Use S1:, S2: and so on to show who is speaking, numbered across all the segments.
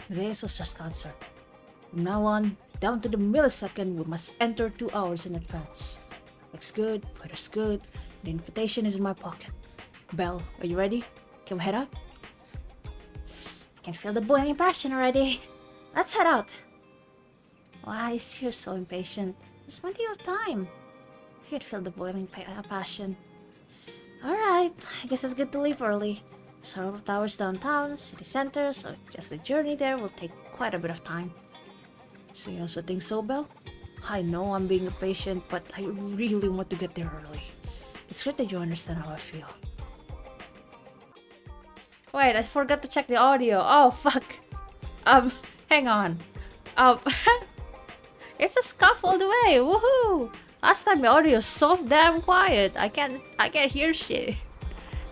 S1: This is just concert. From now on, down to the millisecond, we must enter 2 hours in advance. Looks good, weather's good, the invitation is in my pocket. Belle, are you ready? Can we head out? I can feel the boiling passion already. Let's head out. Why, you're so impatient. There's plenty of time. I can feel the boiling passion. Alright, I guess it's good to leave early. Several towers downtown, city center, so just the journey there will take quite a bit of time. So you also think so, Belle? I know I'm being impatient, but I really want to get there early. It's great that you understand how I feel. Wait, I forgot to check the audio. Oh, fuck. Hang on. It's a scuff all the way. Woohoo! Last time the audio was so damn quiet. I can't hear shit.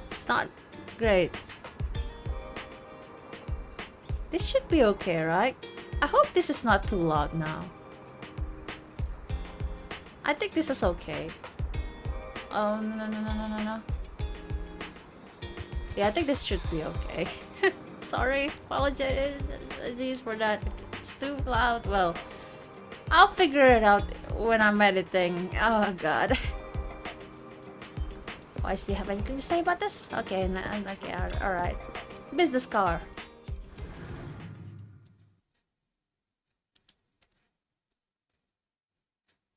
S1: It's not great. This should be okay, right? I hope this is not too loud now. I think this is okay. Oh, no. Yeah, I think this should be okay. Sorry, apologies for that. It's too loud. Well, I'll figure it out when I'm editing. Oh god. Why, do you have anything to say about this? Okay, okay, alright. Business car.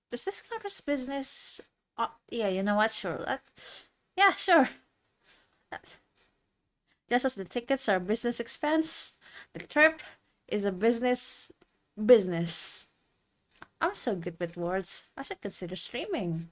S1: Business car's business? Yeah, you know what? Sure. Yeah, sure. Just as the tickets are a business expense, the trip is a business. I'm so good with words. I should consider streaming.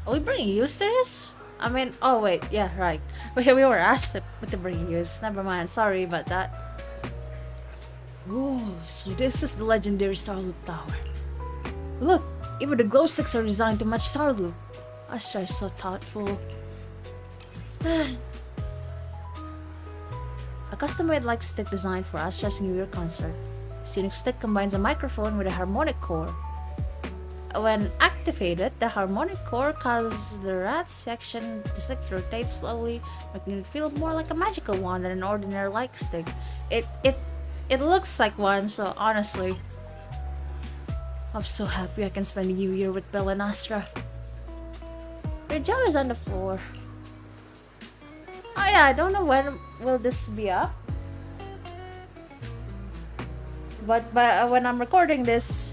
S1: Are we bringing use to this? I mean, oh wait, yeah, right. We were asked to bring use. Never mind, sorry about that. Ooh, so this is the legendary Starloop Tower. Look, even the glow sticks are designed to match Starloop. Astra is so thoughtful. A custom-made light stick designed for Astra's New Year concert. The scenic stick combines a microphone with a harmonic core. When activated, the harmonic core causes the rat section to rotate slowly, making it feel more like a magical wand than an ordinary light stick. It looks like one, so honestly, I'm so happy I can spend the New Year with Belle and Astra. Your jaw is on the floor. Oh yeah, I don't know when will this be up, but when I'm recording this,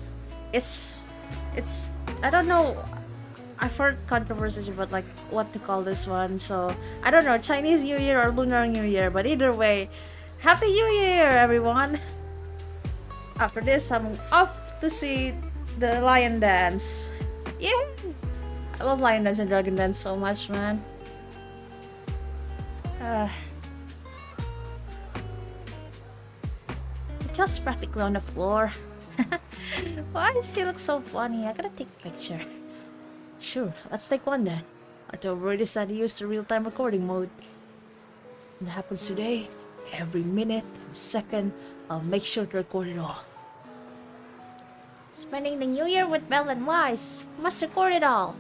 S1: it's I don't know. I've heard controversies about like what to call this one, so I don't know, Chinese New Year or Lunar New Year, but either way, Happy New Year, everyone! After this, I'm off to see the lion dance. Yeah, I love lion dance and dragon dance so much, man. Just practically on the floor. Why does he look so funny? I gotta take a picture. Sure, let's take one then. I already decided to use the real-time recording mode. If it happens today, every minute and second, I'll make sure to record it all. Spending the New Year with Belle and Wise. Must record it all.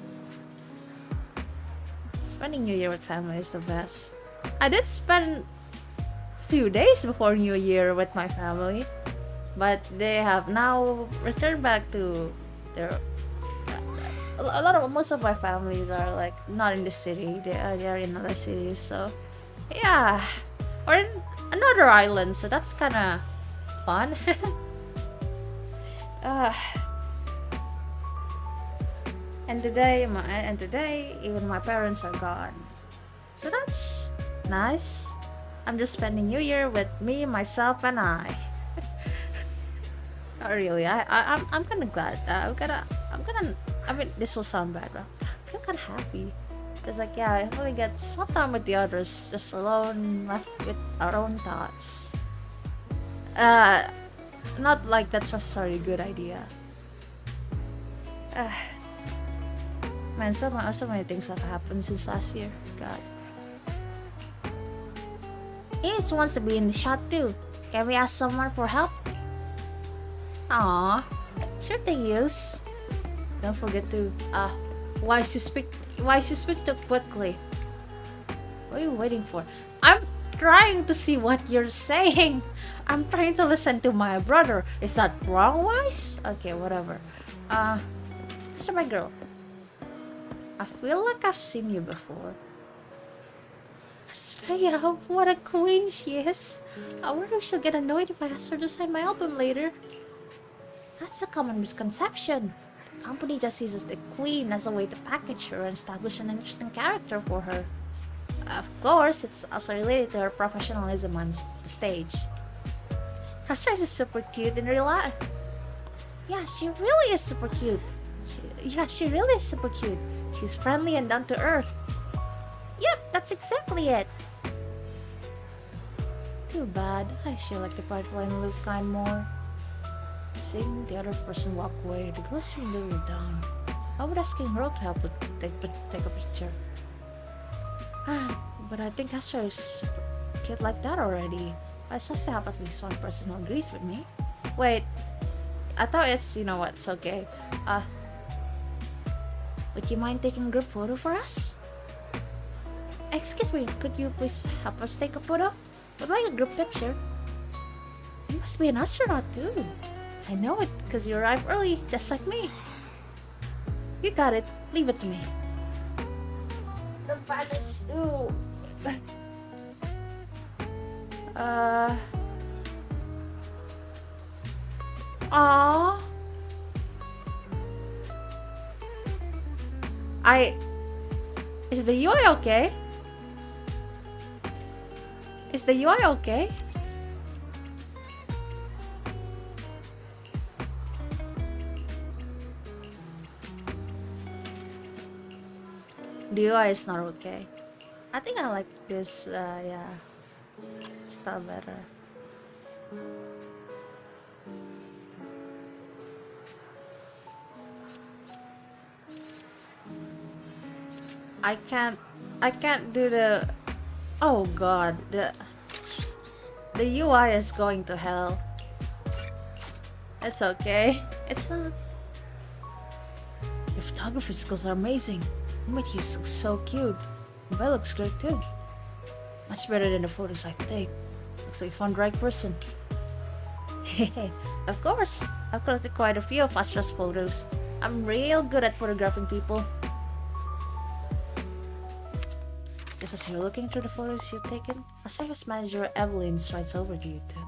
S1: Spending New Year with family is the best. I did spend a few days before New Year with my family, but they have now returned back to their. Most of my families are like not in the city. They are in other cities. So yeah, or in another island. So that's kind of fun. And today, even my parents are gone. So that's nice. I'm just spending New Year with me, myself, and I. Not really. I'm kind of glad. I mean, this will sound bad, but I feel kind of happy because, like, yeah, I really get some time with the others, just alone, left with our own thoughts. Not like that's necessarily a good idea. Man, so many things have happened since last year. God. He just wants to be in the shot too. Can we ask someone for help? Aww. Sure thing, Yus. Don't forget to why you speak too quickly? What are you waiting for? I'm trying to see what you're saying. I'm trying to listen to my brother. Is that wrong, Wise? Okay, whatever. Where's my girl? I feel like I've seen you before. Astrea, what a queen she is. I wonder if she'll get annoyed if I ask her to sign my album later. That's a common misconception. The company just uses the queen as a way to package her and establish an interesting character for her. Of course, it's also related to her professionalism on the stage. Astrea is super cute in real life. Yeah, she really is super cute. She really is super cute. She's friendly and down to earth. Yep, that's exactly it. Too bad. I actually like the prideful and aloof kind more. Seeing the other person walk away, the girl seemed a little down. I would asking her to help with take a picture. But I think Astra is super cute like that already. I supposed to have at least one person who agrees with me. Wait, I thought it's, you know what, it's okay. Would you mind taking a group photo for us? Excuse me, could you please help us take a photo? Would like a group picture. You must be an astronaut too. I know it, because you arrived early, just like me. You got it. Leave it to me. The bag is too... Aww. Is the UI okay? Is the UI okay? The UI is not okay. I think I like this, yeah, style better. I can't do the... Oh god, the UI is going to hell. It's okay. It's not... Your photography skills are amazing. Mikhael looks so cute. Belle looks great too. Much better than the photos I take. Looks like you found the right person. Hehe, of course. I've collected quite a few of Astra's photos. I'm real good at photographing people. Just as you're looking through the photos you've taken, Astra's manager Evelyn strides over to you too.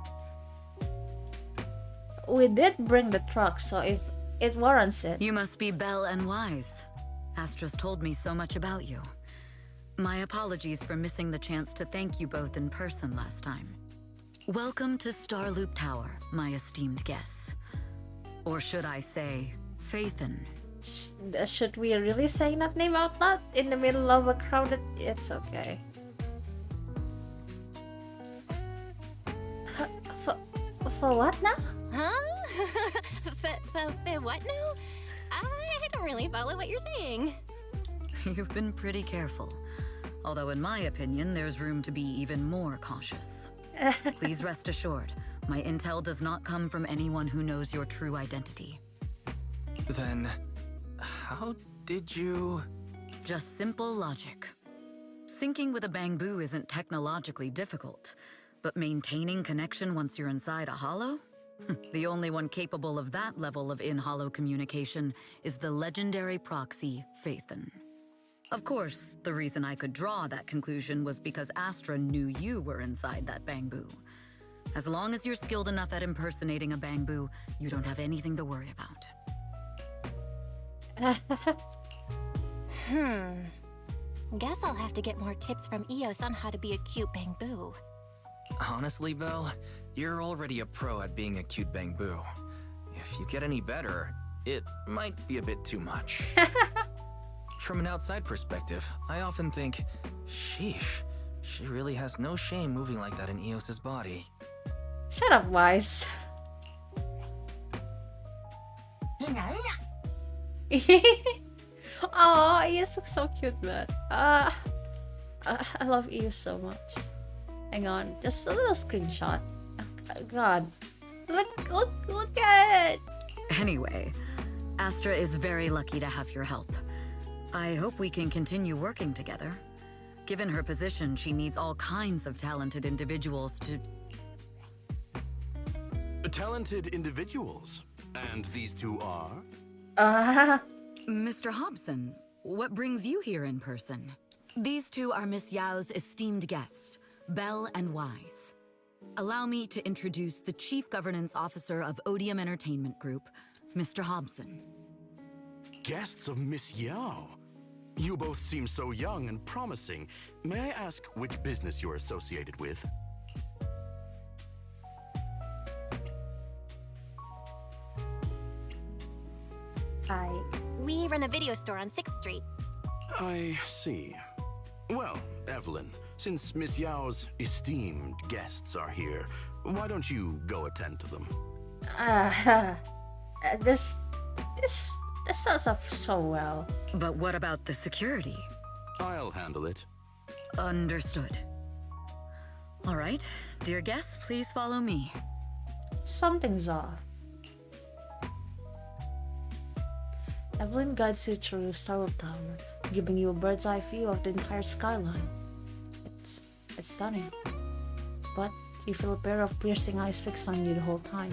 S1: We did bring the truck, so if it warrants it.
S2: You must be Belle and Wise. Astra's told me so much about you. My apologies for missing the chance to thank you both in person last time. Welcome to Starloop Tower, my esteemed guests. Or should I say, Faithen.
S1: Should we really say that name out loud in the middle of a crowded... It's okay. For what now?
S3: Huh? For what now? I don't really follow what you're saying.
S2: You've been pretty careful. Although in my opinion, there's room to be even more cautious. Please rest assured, my intel does not come from anyone who knows your true identity.
S4: Then, how did you...
S2: Just simple logic. Syncing with a bamboo isn't technologically difficult, but maintaining connection once you're inside a hollow? The only one capable of that level of in-hollow communication is the legendary proxy, Faithen. Of course, the reason I could draw that conclusion was because Astra knew you were inside that bamboo. As long as you're skilled enough at impersonating a bamboo, you don't have anything to worry about.
S3: Guess I'll have to get more tips from Eos on how to be a cute bamboo.
S4: Honestly, Belle, you're already a pro at being a cute bamboo. If you get any better, it might be a bit too much. From an outside perspective, I often think, sheesh, she really has no shame moving like that in Eos's body.
S1: Shut up, Wise. Oh, Ius looks so cute, man. I love Ius so much. Hang on, just a little screenshot. Oh, God, look at it.
S2: Anyway, Astra is very lucky to have your help. I hope we can continue working together. Given her position, she needs all kinds of talented individuals to...
S5: Talented individuals? And these two are?
S2: Mr. Hobson, what brings you here in person? These two are Miss Yao's esteemed guests, Belle and Wise. Allow me to introduce the Chief Governance Officer of Odium Entertainment Group, Mr. Hobson.
S5: Guests of Miss Yao? You both seem so young and promising. May I ask which business you're associated with?
S3: We run a video store on 6th Street.
S5: I see. Well, Evelyn, since Miss Yao's esteemed guests are here, why don't you go attend to them?
S1: This starts off so well.
S2: But what about the security?
S5: I'll handle it.
S2: Understood. All right, dear guests, please follow me.
S1: Something's off. Evelyn guides you through Starwood Tower, giving you a bird's eye view of the entire skyline. It's stunning. But you feel a pair of piercing eyes fixed on you the whole time.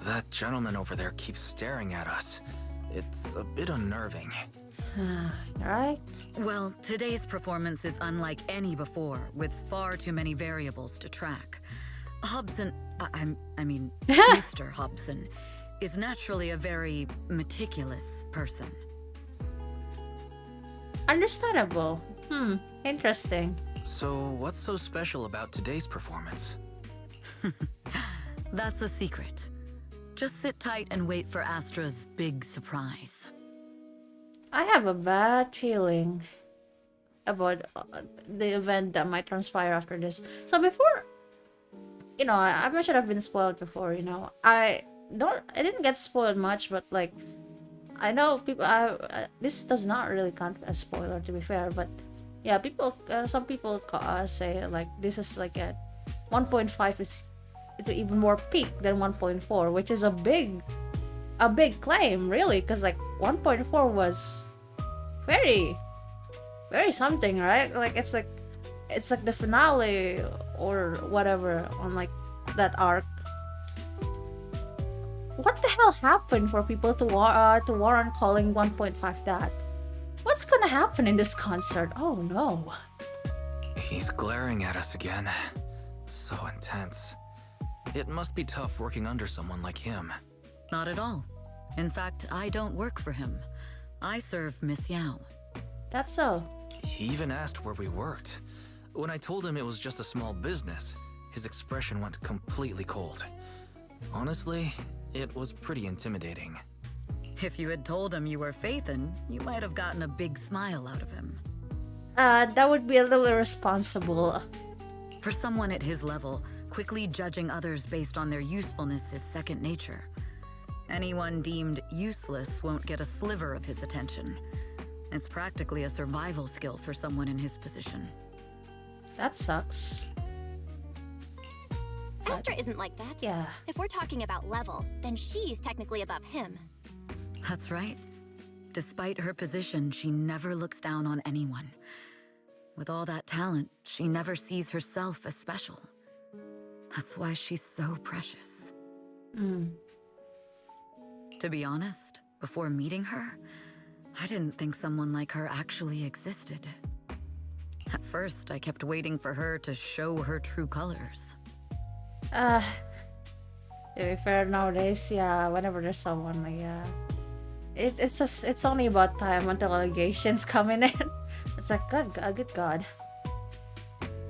S4: That gentleman over there keeps staring at us. It's a bit unnerving.
S1: Alright?
S2: Well, today's performance is unlike any before, with far too many variables to track. Hobson, I mean, Mr. Hobson, is naturally a very meticulous person.
S1: Understandable. Interesting.
S4: So, what's so special about today's performance?
S2: That's a secret. Just sit tight and wait for Astra's big surprise.
S1: I have a bad feeling about the event that might transpire after this. So before, I mentioned I've been spoiled before, I didn't get spoiled much, but like, I know people, this does not really count as spoiler, to be fair, but yeah, some people say like this is like a 1.5 is even more peak than 1.4, which is a big claim, really, because like 1.4 was very something, right? Like it's like the finale or whatever on like that arc. What the hell happened for people to warrant calling 1.5 that? What's gonna happen in this concert? Oh no.
S4: He's glaring at us again. So intense. It must be tough working under someone like him.
S2: Not at all. In fact, I don't work for him. I serve Miss Yao.
S1: That's so.
S4: He even asked where we worked. When I told him it was just a small business, his expression went completely cold. Honestly, it was pretty intimidating.
S2: If you had told him you were Phaethon, you might have gotten a big smile out of him.
S1: That would be a little irresponsible.
S2: For someone at his level, quickly judging others based on their usefulness is second nature. Anyone deemed useless won't get a sliver of his attention. It's practically a survival skill for someone in his position.
S1: That sucks.
S3: Astra isn't like that.
S1: Yeah.
S3: If we're talking about level, then she's technically above him.
S2: That's right. Despite her position, she never looks down on anyone. With all that talent, she never sees herself as special. That's why she's so precious. To be honest, before meeting her, I didn't think someone like her actually existed. At first, I kept waiting for her to show her true colors.
S1: To be fair, nowadays, yeah, whenever there's someone like, yeah, it's only about time until allegations coming in. It's like, good God.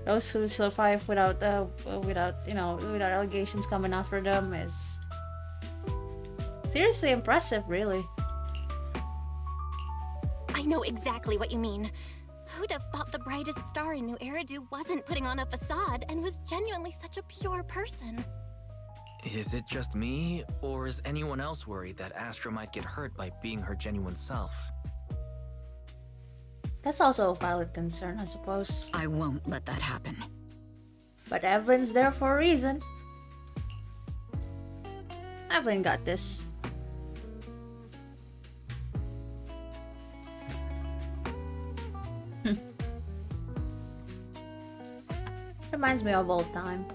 S1: Those who survive without allegations coming after them is seriously impressive, really.
S3: I know exactly what you mean. Who'd have thought the brightest star in New Eridu wasn't putting on a facade and was genuinely such a pure person?
S4: Is it just me, or is anyone else worried that Astra might get hurt by being her genuine self?
S1: That's also a valid concern, I suppose.
S2: I won't let that happen.
S1: But Evelyn's there for a reason. Evelyn got this. Reminds me of old time.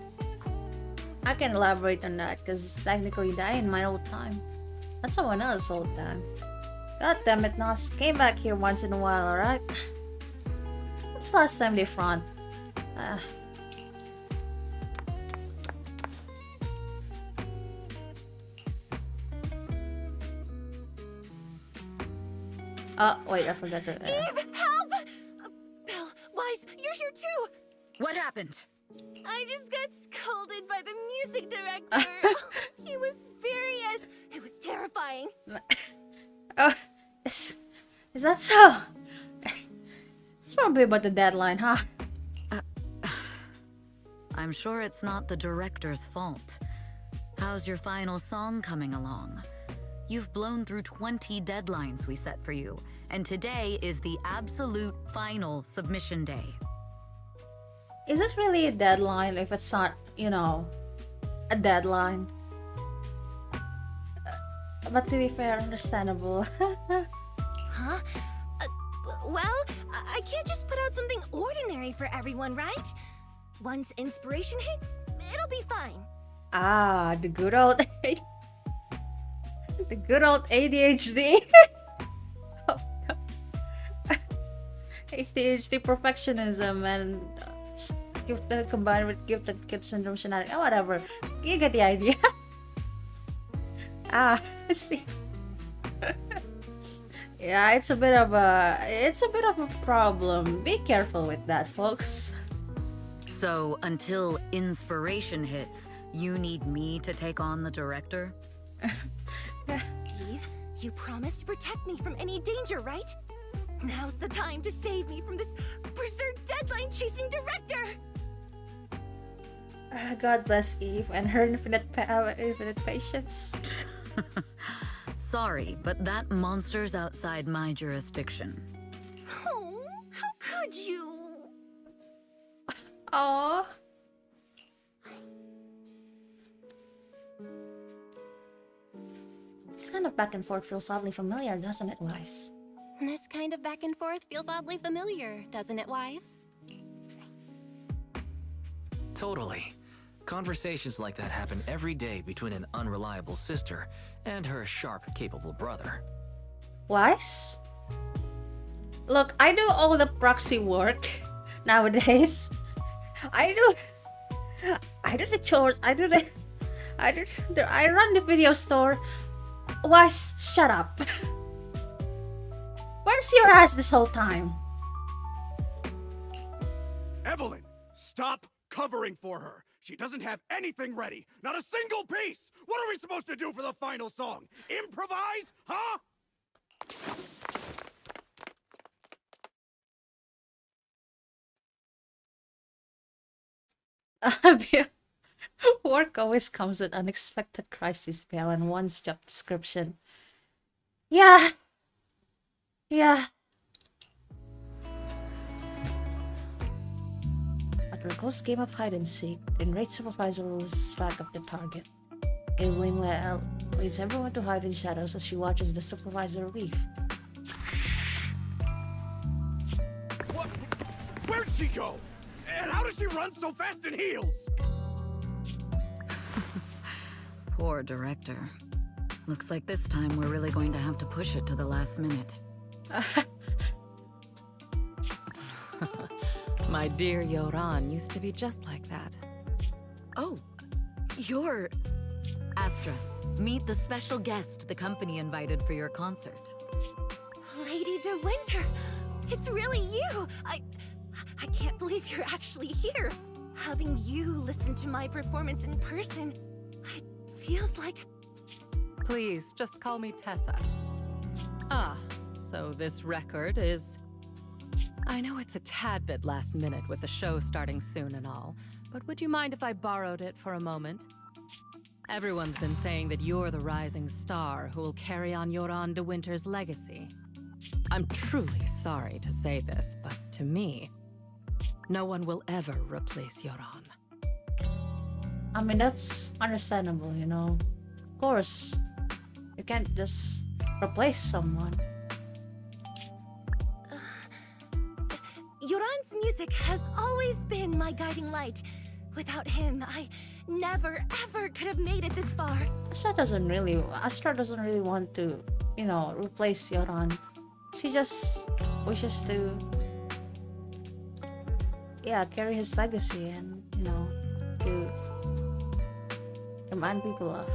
S1: I can elaborate on that because technically that ain't my old time. That's someone else's old time. God damn it, Nos. Came back here once in a while, alright? When's the last time they front? Oh, wait, I forgot to...
S3: Eve, help! Belle, Wise, you're here too!
S2: What happened?
S3: I just got scolded by the music director. He was furious. It was terrifying.
S1: Oh, is that so? It's probably about the deadline, huh?
S2: I'm sure it's not the director's fault. How's your final song coming along? You've blown through 20 deadlines we set for you, and today is the absolute final submission day.
S1: Is this really a deadline if it's not, you know, a deadline? But to be fair, understandable.
S3: Huh? Well, I can't just put out something ordinary for everyone, right? Once inspiration hits, it'll be fine.
S1: Ah, the good old... the good old ADHD. Oh, God. ADHD perfectionism and... combined with gifted kid syndrome shenanigans. Oh, whatever. You get the idea. Ah, see. Yeah, it's a bit of a problem. Be careful with that, folks.
S2: So, until inspiration hits, you need me to take on the director?
S3: Eve, you promised to protect me from any danger, right? Now's the time to save me from this berserk deadline-chasing director!
S1: God bless Eve and her infinite patience.
S2: Sorry, but that monster's outside my jurisdiction.
S3: Oh, how could you?
S1: Aww. This kind of back and forth feels oddly familiar, doesn't it, Wise?
S3: This kind of back and forth feels oddly familiar, doesn't it, Wise?
S4: Totally. Conversations like that happen every day between an unreliable sister and her sharp, capable brother.
S1: Wise? Look, I do all the proxy work nowadays. I do the chores. I run the video store. Wise, shut up. Where's your ass this whole time?
S6: Evelyn, stop covering for her. She doesn't have anything ready. Not a single piece. What are we supposed to do for the final song? Improvise? Huh?
S1: Work always comes with unexpected crises beyond one's job description. Yeah. After a close game of hide and seek, the enraged supervisor loses track of the target. Evelyn leads everyone to hide in shadows as she watches the supervisor leave.
S6: What? Where'd she go? And how does she run so fast in heels?
S2: Poor director. Looks like this time we're really going to have to push it to the last minute.
S7: My dear Yoran used to be just like that.
S2: Oh, you're... Astra, meet the special guest the company invited for your concert.
S3: Lady De Winter, it's really you. I can't believe you're actually here. Having you listen to my performance in person, it feels like...
S7: Please, just call me Tessa. Ah, so this record is... I know it's a tad bit last minute with the show starting soon and all, but would you mind if I borrowed it for a moment? Everyone's been saying that you're the rising star who will carry on Yoran de Winter's legacy. I'm truly sorry to say this, but to me, no one will ever replace Yoran.
S1: I mean, that's understandable, you know. Of course, you can't just replace someone.
S3: Yoran's music has always been my guiding light. Without him, I never ever could have made it this far.
S1: Astra doesn't really want to, you know, replace Yoran. She just wishes to, yeah, carry his legacy and, you know, to remind people of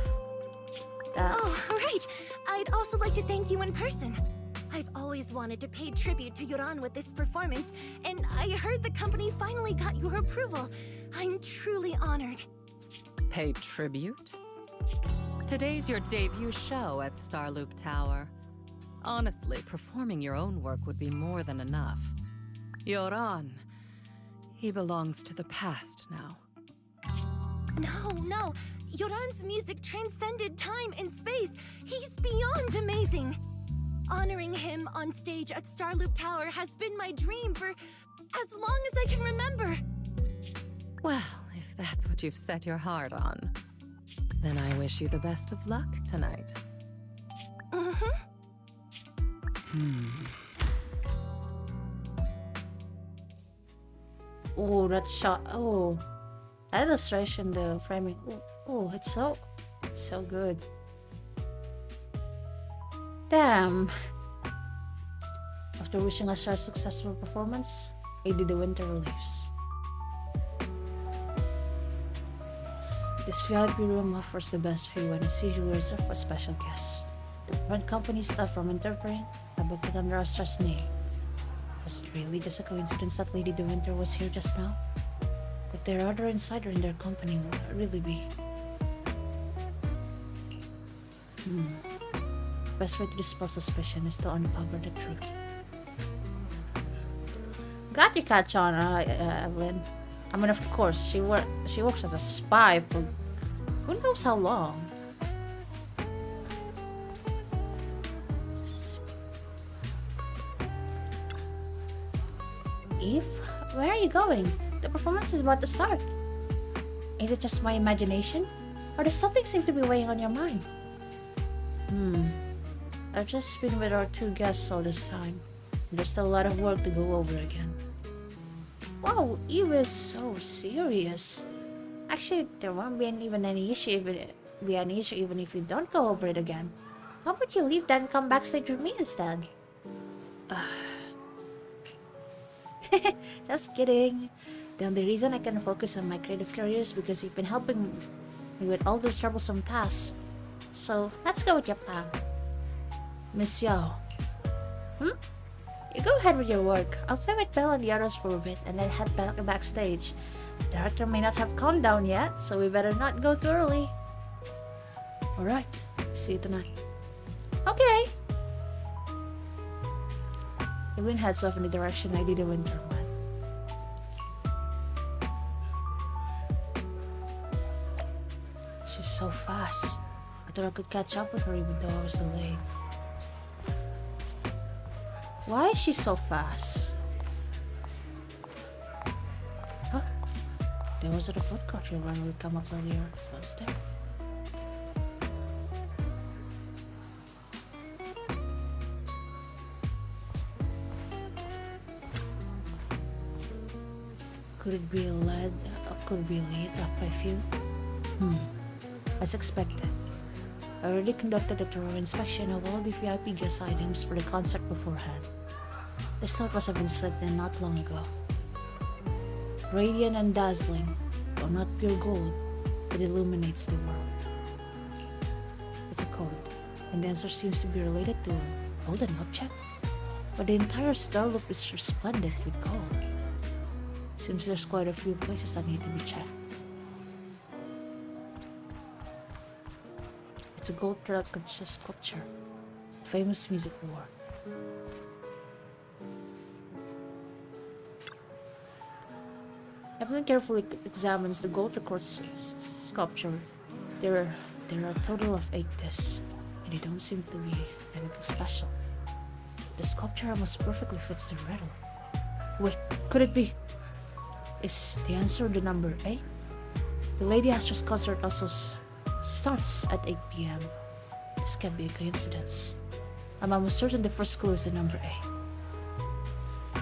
S1: that.
S3: Oh, right. I'd also like to thank you in person. I've always wanted to pay tribute to Yoran with this performance, and I heard the company finally got your approval. I'm truly honored.
S7: Pay tribute? Today's your debut show at Starloop Tower. Honestly, performing your own work would be more than enough. Yoran, he belongs to the past now.
S3: No. Yoran's music transcended time and space. He's beyond amazing. Honoring him on stage at Starloop Tower has been my dream for as long as I can remember.
S7: Well, if that's what you've set your heart on, then I wish you the best of luck tonight.
S1: Oh, that shot. Oh, that illustration, the framing. Oh, it's so good. Damn. After wishing us a successful performance, Lady de Winter leaves. This VIP room offers the best view and is usually reserved for special guests. To prevent company staff from interfering, I booked it under Astra's name. Was it really just a coincidence that Lady de Winter was here just now? Could there other insider in their company really be? The best way to dispel suspicion is to uncover the truth. Got you, catch on, Evelyn. I mean, of course, she works as a spy for who knows how long. Eve, where are you going? The performance is about to start. Is it just my imagination? Or does something seem to be weighing on your mind? I've just been with our two guests all this time. And there's still a lot of work to go over again. Wow, Eve is so serious. Actually, there won't be any issue even if you don't go over it again. How about you leave that and come backstage with me instead? Just kidding. The only reason I can focus on my creative career is because you've been helping me with all those troublesome tasks. So, let's go with your plan. Miss Yao. You go ahead with your work. I'll play with Belle and the others for a bit and then head backstage. The director may not have calmed down yet, so we better not go too early. Alright, see you tonight. Okay! Evelyn heads off in the direction Lady de Winter went. She's so fast. I thought I could catch up with her even though I was delayed. Why is she so fast? Huh? There was at a food court here when we come up earlier. Was there? Could it be lead left by few? As expected. I already conducted a thorough inspection of all the VIP guest items for the concert beforehand. This note must have been slipped in not long ago. Radiant and dazzling, though not pure gold, it illuminates the world. It's a code, and the answer seems to be related to a golden object. But the entire Starloop is resplendent with gold. Seems there's quite a few places that need to be checked. It's a gold record sculpture, a famous music war. Evelyn carefully examines the gold record sculpture. There are a total of 8 discs, and they don't seem to be anything special. The sculpture almost perfectly fits the riddle. Wait, could it be? Is the answer the number 8? The Lady Astra's concert also starts at 8 p.m. This can't be a coincidence. I'm almost certain the first clue is the number 8.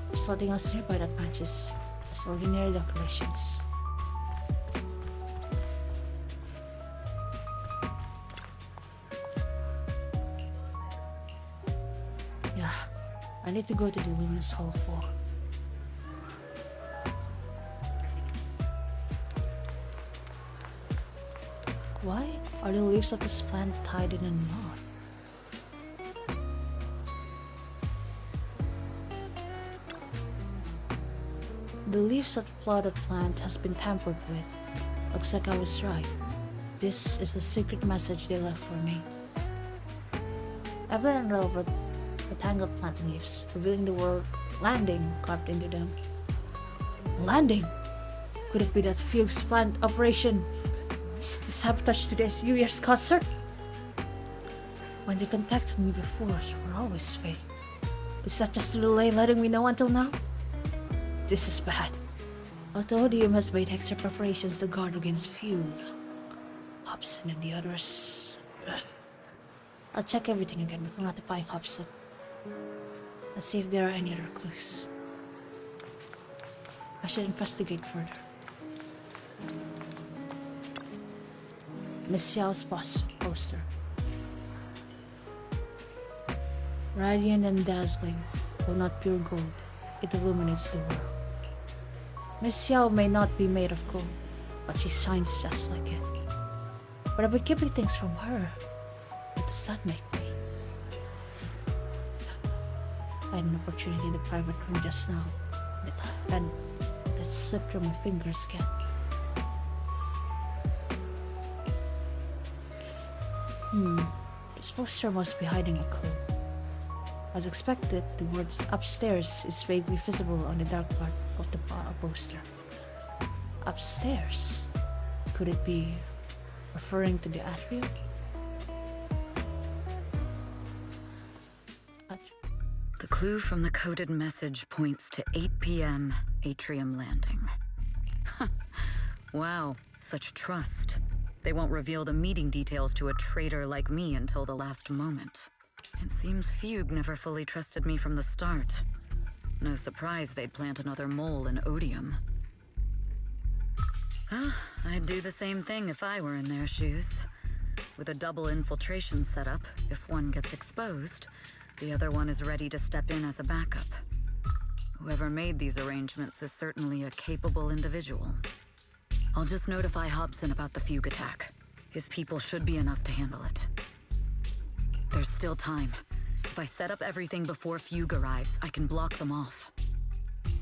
S1: There's nothing else nearby that matches, just ordinary decorations. Yeah, I need to go to the Luminous Hall 4. Why are the leaves of this plant tied in a knot? The leaves of the flooded plant has been tampered with. Looks like I was right. This is the secret message they left for me. Evelyn unraveled the tangled plant leaves, revealing the word landing carved into them. Landing? Could it be that Fuchs plant operation is the sabotage to this New Year's concert? When you contacted me before, you were always fake. Is that just a delay letting me know until now? This is bad. Although Odium has made extra preparations to guard against Fugue, Hobson and the others... I'll check everything again before notifying Hobson. Let's see if there are any other clues. I should investigate further. Miss Xiao's poster. Radiant and dazzling, though not pure gold, it illuminates the world. Miss Xiao may not be made of gold, but she shines just like it. But I've been keeping things from her. What does that make me? I had an opportunity in the private room just now, and it slipped through my fingers again. This poster must be hiding a clue. As expected, the words upstairs is vaguely visible on the dark part of the poster. Upstairs? Could it be referring to the atrium?
S2: The clue from the coded message points to 8 p.m. Atrium Landing. Wow, such trust. They won't reveal the meeting details to a traitor like me until the last moment. It seems Fugue never fully trusted me from the start. No surprise they'd plant another mole in Odium. I'd do the same thing if I were in their shoes. With a double infiltration setup, if one gets exposed, the other one is ready to step in as a backup. Whoever made these arrangements is certainly a capable individual. I'll just notify Hobson about the Fugue attack. His people should be enough to handle it. There's still time. If I set up everything before Fugue arrives, I can block them off.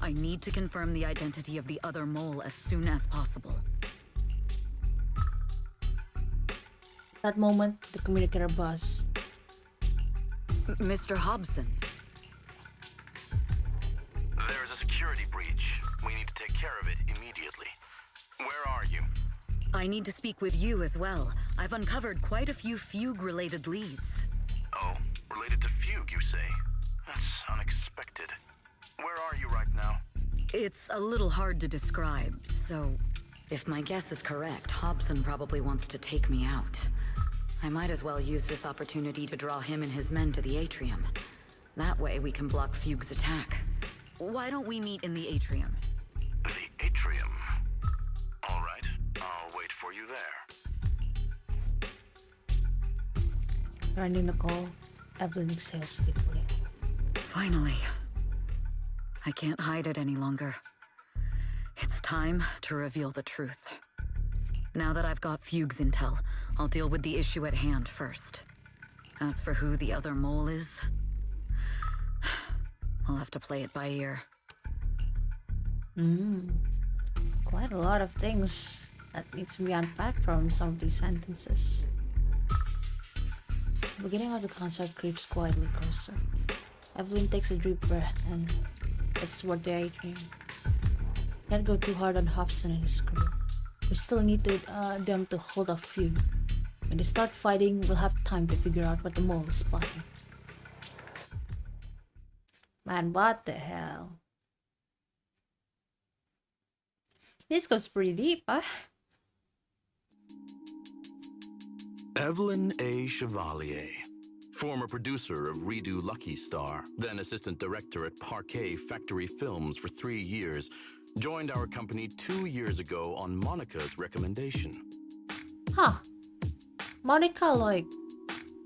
S2: I need to confirm the identity of the other mole as soon as possible.
S1: That moment, the communicator buzzed.
S2: Mr. Hobson.
S5: There is a security breach. We need to take care of it immediately. Where are you?
S2: I need to speak with you as well. I've uncovered quite a few Fugue-related leads.
S5: Oh, related to Fugue, you say? That's unexpected. Where are you right now?
S2: It's a little hard to describe, so if my guess is correct, Hobson probably wants to take me out. I might as well use this opportunity to draw him and his men to the atrium. That way we can block Fugue's attack. Why don't we meet in the atrium?
S5: The atrium? All right, I'll wait for you there.
S1: Ending the call, Evelyn exhales deeply.
S2: Finally. I can't hide it any longer. It's time to reveal the truth. Now that I've got Fugue's intel, I'll deal with the issue at hand first. As for who the other mole is, I'll have to play it by ear.
S1: Quite a lot of things that needs to be unpacked from some of these sentences. The beginning of the concert creeps quietly closer. Evelyn takes a deep breath and heads toward the atrium. Can't go too hard on Hobson and his crew. We still need them to hold off Fugue. When they start fighting, we'll have time to figure out what the mole is plotting. Man, what the hell? This goes pretty deep, huh?
S5: Evelyn A. Chevalier, former producer of Redo Lucky Star, then assistant director at Parquet Factory Films for 3 years, joined our company 2 years ago on Monica's recommendation.
S1: Huh. Monica, like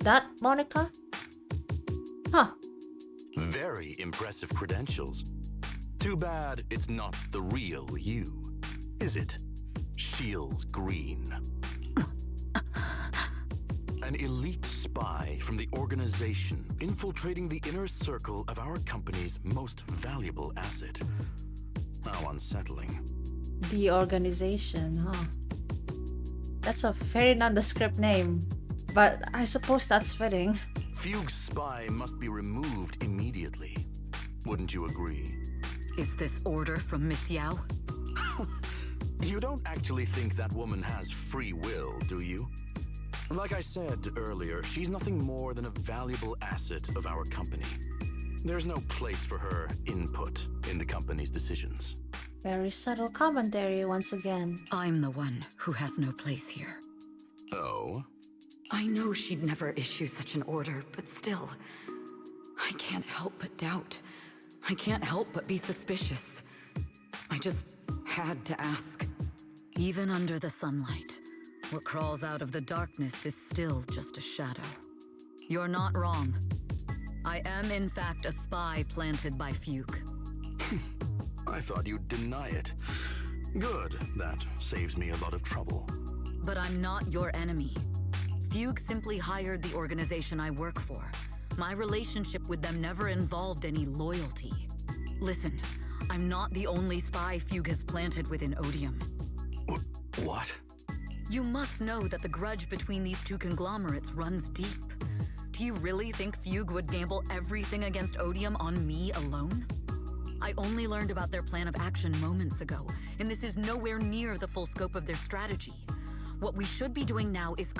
S1: that Monica? Huh.
S5: Very impressive credentials. Too bad it's not the real you, is it? Shields Green. An elite spy from the organization infiltrating the inner circle of our company's most valuable asset. How unsettling.
S1: The organization, huh? That's a very nondescript name, but I suppose that's fitting.
S5: Fugue's spy must be removed immediately. Wouldn't you agree?
S2: Is this order from Miss Yao?
S5: You don't actually think that woman has free will, do you? Like I said earlier, she's nothing more than a valuable asset of our company. There's no place for her input in the company's decisions.
S1: Very subtle commentary once again.
S2: I'm the one who has no place here.
S5: Oh?
S2: I know she'd never issue such an order, but still, I can't help but doubt. I can't help but be suspicious. I just had to ask. Even under the sunlight, what crawls out of the darkness is still just a shadow. You're not wrong. I am in fact a spy planted by Fugue.
S5: I thought you'd deny it. Good, that saves me a lot of trouble.
S2: But I'm not your enemy. Fugue simply hired the organization I work for. My relationship with them never involved any loyalty. Listen, I'm not the only spy Fugue has planted within Odium.
S5: What?
S2: You must know that the grudge between these two conglomerates runs deep. Do you really think Fugue would gamble everything against Odium on me alone? I only learned about their plan of action moments ago, and this is nowhere near the full scope of their strategy. What we should be doing now is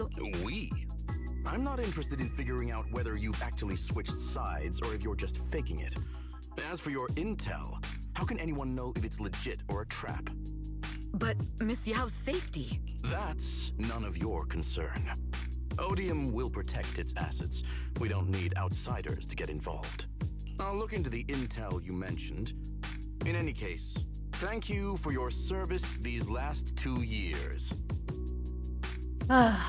S5: We? I'm not interested in figuring out whether you've actually switched sides or if you're just faking it. As for your intel, how can anyone know if it's legit or a trap?
S2: But Miss Yao's safety...
S5: That's none of your concern. Odium will protect its assets. We don't need outsiders to get involved. I'll look into the intel you mentioned. In any case, thank you for your service these last 2 years.
S1: I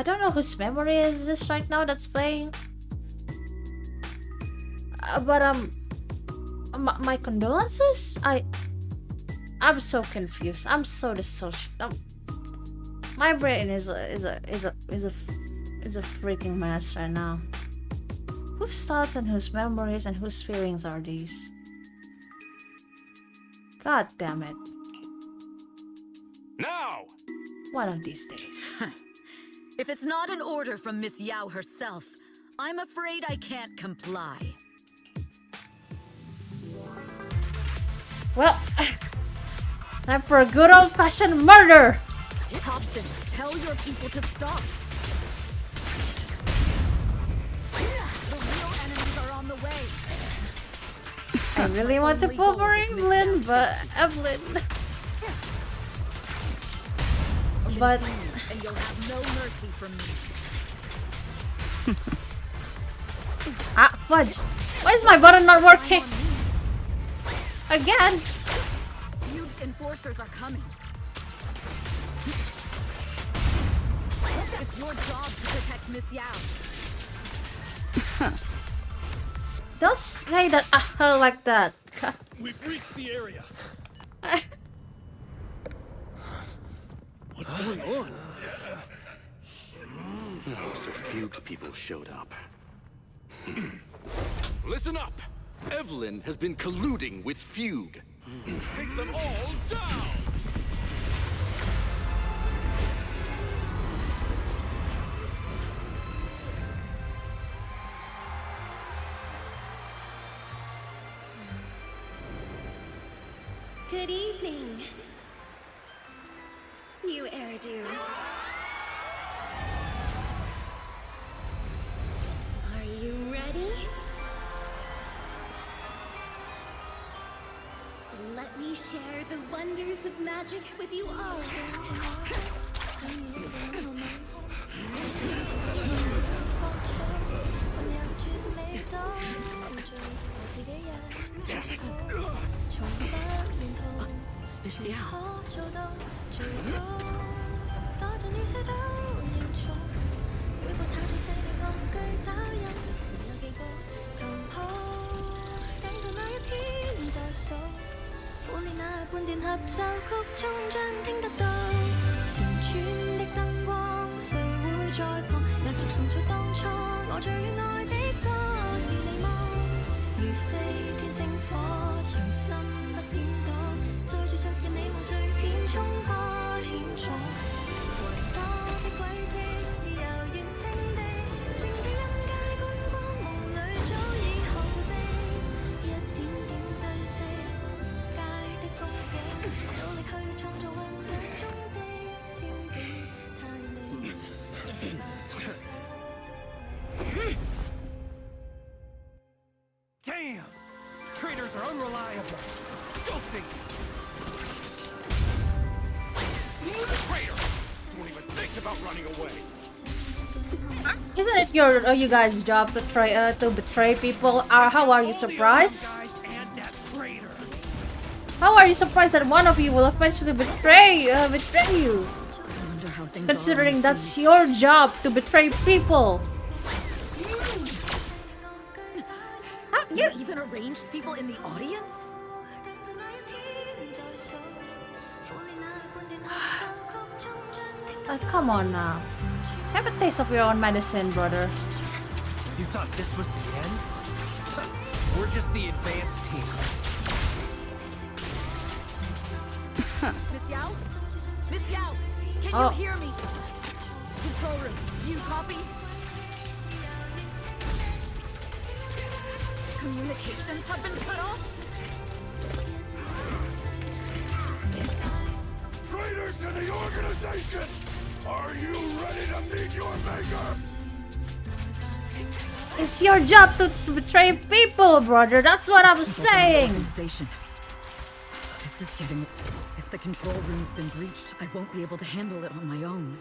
S1: don't know whose memory is this right now that's playing. My condolences. I'm so confused. I'm so dissociated. My brain is a freaking mess right now. Whose thoughts and whose memories and whose feelings are these? God damn it.
S5: Now!
S1: One of these days.
S2: If it's not an order from Miss Yao herself, I'm afraid I can't comply.
S1: Well, time for a good old-fashioned murder!
S2: Hobson, tell your people to stop. The real enemies are on the way.
S1: I really want to pull for Evelyn, but
S2: And you'll have no mercy from me.
S1: Ah, fudge! Why is my button not working? Again!
S2: Fugue's enforcers are coming. It's your job to protect Miss Yao.
S1: Don't say that like that.
S6: We've reached the area. What's going on?
S5: Oh, so Fugue's people showed up. Listen up! Evelyn has been colluding with Fugue.
S6: Take them all down!
S3: Good evening. You Eridu. Are you ready? Then let me share the wonders of magic with you all.
S6: Damn! Traitors are unreliable. Go figure. Traitor! Don't even think about running away.
S1: Isn't it you guys' job to try to betray people? How are you surprised? How are you surprised that one of you will eventually betray you? Considering that's your job to betray people.
S2: You even arranged people in the audience?
S1: Come on now. Have a taste of your own medicine, brother.
S6: You thought this was the end? We're just the advanced team.
S2: Miss Yao? Miss Yao, can
S1: Oh.
S2: you hear me? Control room, do you copy? Communications have been cut off?
S6: Traitors to the organization! Are you ready to meet your maker?
S1: It's your job to betray people, brother. That's what I was saying.
S2: Organization. This is getting... If the control room's been breached, I won't be able to handle it on my own.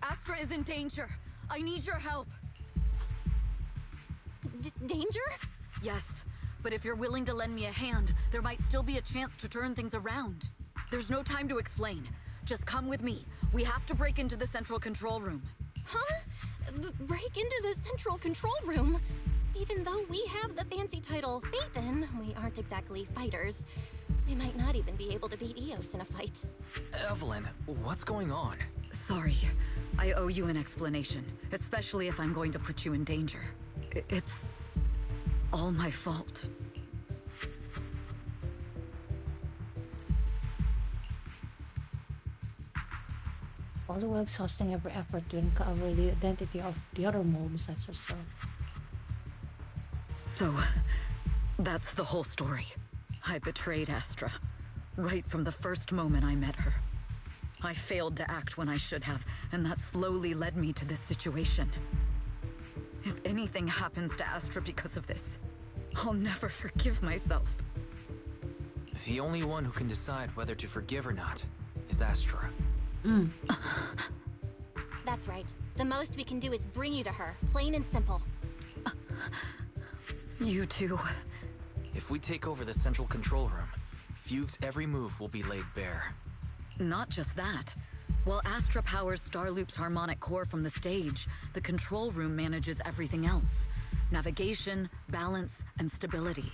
S2: Astra is in danger. I need your help.
S3: Danger?
S2: Yes, but if you're willing to lend me a hand, there might still be a chance to turn things around. There's no time to explain. Just come with me. We have to break into the central control room.
S3: Huh? Break into the central control room? Even though we have the fancy title Phaethon, we aren't exactly fighters. We might not even be able to beat Eos in a fight.
S4: Evelyn, what's going on?
S2: Sorry. I owe you an explanation, especially if I'm going to put you in danger. It's all my fault.
S1: All the while exhausting every effort to uncover the identity of the other mole besides herself.
S2: So, that's the whole story. I betrayed Astra, right from the first moment I met her. I failed to act when I should have, and that slowly led me to this situation. If anything happens to Astra because of this, I'll never forgive myself.
S4: The only one who can decide whether to forgive or not is Astra.
S3: That's right. The most we can do is bring you to her, plain and simple.
S2: You too.
S4: If we take over the central control room, Fugue's every move will be laid bare.
S2: Not just that. While Astra powers Starloop's harmonic core from the stage, the control room manages everything else. Navigation, balance, and stability.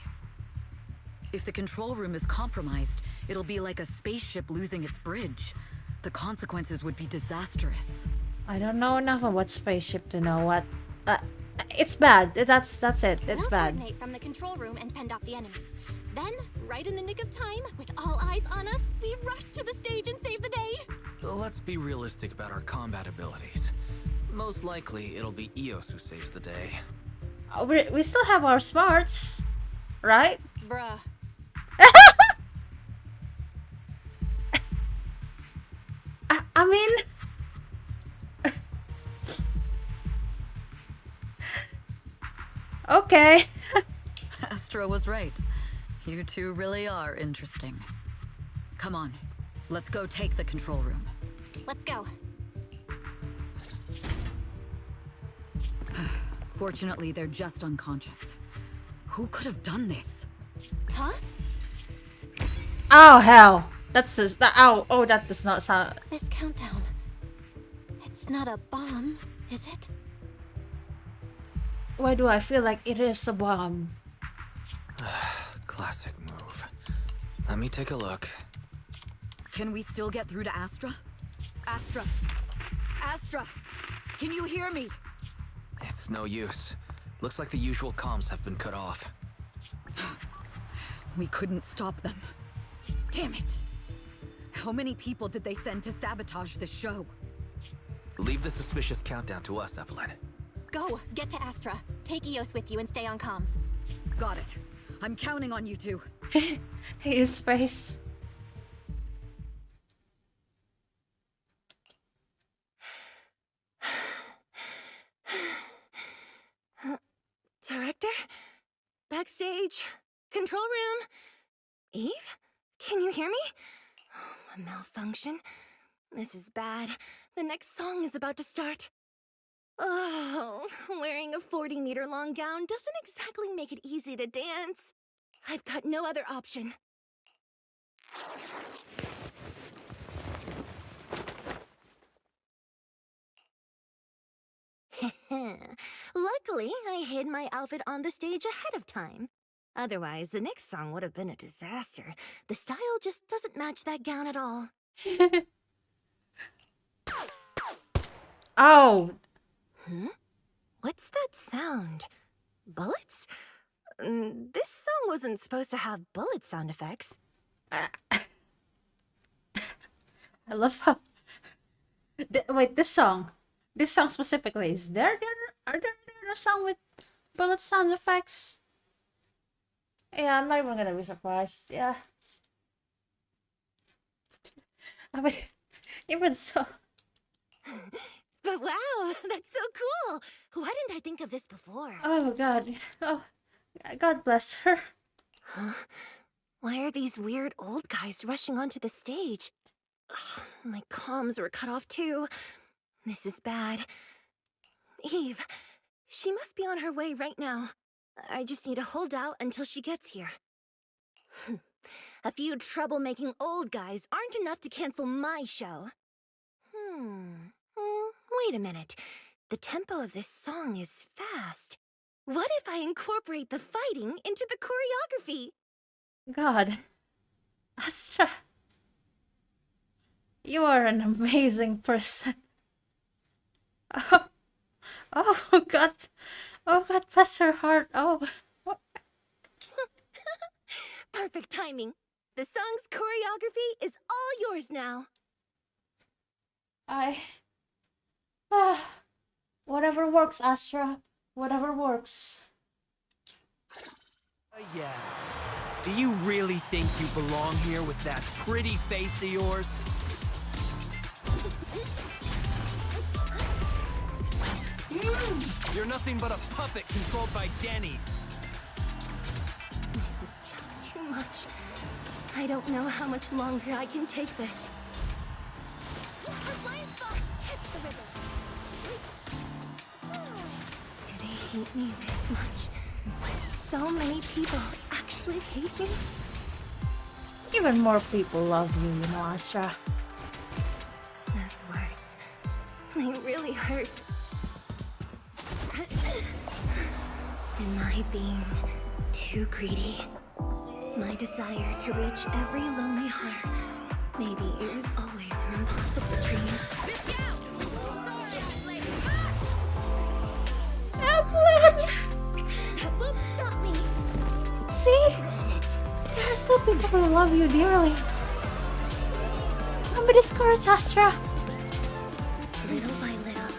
S2: If the control room is compromised, it'll be like a spaceship losing its bridge. The consequences would be disastrous.
S1: I don't know enough about spaceship to know what. It's bad. That's it. It's
S3: We'll
S1: bad.
S3: coordinate from the control room and fend off the enemies. Then, right in the nick of time, with all eyes on us, we rush to the stage and save the day.
S4: Let's be realistic about our combat abilities. most likely it'll be Eos who saves the day.
S1: We still have our smarts, right?
S3: Bruh.
S1: I mean... Okay.
S2: Astra was right. You two really are interesting. Come on, let's go take the control room.
S3: Let's go.
S2: Fortunately, they're just unconscious. Who could have done this?
S3: Huh?
S1: Oh hell! That's just that. Oh, that does not sound.
S3: This countdown. It's not a bomb, is it?
S1: Why do I feel like it is a bomb?
S4: Classic move. Let me take a look.
S2: Can we still get through to Astra? Astra! Astra! Can you hear me?
S4: It's no use. Looks like the usual comms have been cut off.
S2: We couldn't stop them. Damn it! How many people did they send to sabotage the show?
S4: Leave the suspicious countdown to us, Evelyn.
S3: Go, get to Astra. Take Eos with you and stay on comms.
S2: Got it. I'm counting on you two.
S1: His face.
S3: Director? Backstage? Control room? Eve? Can you hear me? A malfunction? This is bad. The next song is about to start. Oh, wearing a 40-meter long gown doesn't exactly make it easy to dance. I've got no other option. Luckily, I hid my outfit on the stage ahead of time. Otherwise, the next song would have been a disaster. The style just doesn't match that gown at all.
S1: Oh.
S3: What's that sound? Bullets? This song wasn't supposed to have bullet sound effects.
S1: I love how. Wait, this song specifically, are there a song with bullet sound effects? Yeah, I'm not even gonna be surprised. Yeah. I mean, even so.
S3: But wow, that's so cool! Why didn't I think of this before?
S1: Oh god. Oh, God bless her.
S3: Huh? Why are these weird old guys rushing onto the stage? Ugh, my comms were cut off too. This is bad. Eve, she must be on her way right now. I just need to hold out until she gets here. A few troublemaking old guys aren't enough to cancel my show. Wait a minute. The tempo of this song is fast. What if I incorporate the fighting into the choreography?
S1: God. Astra. You are an amazing person. Oh God. Oh God, bless her heart. Oh.
S3: Perfect timing. The song's choreography is all yours now.
S1: Whatever works, Astra. Whatever works.
S8: Yeah. Do you really think you belong here with that pretty face of yours? You're nothing but a puppet controlled by Denny's.
S3: This is just too much. I don't know how much longer I can take this. Catch the rhythm. Do they hate me this much? So many people actually hate me?
S1: Even more people love you, you know, Astra.
S3: Those words, they really hurt. Am I being too greedy? My desire to reach every lonely heart. Maybe it was always an impossible dream.
S1: Evelyn!
S3: That won't stop me.
S1: See? There are still people who love you dearly. Don't be discouraged, Astra.
S3: Little by little,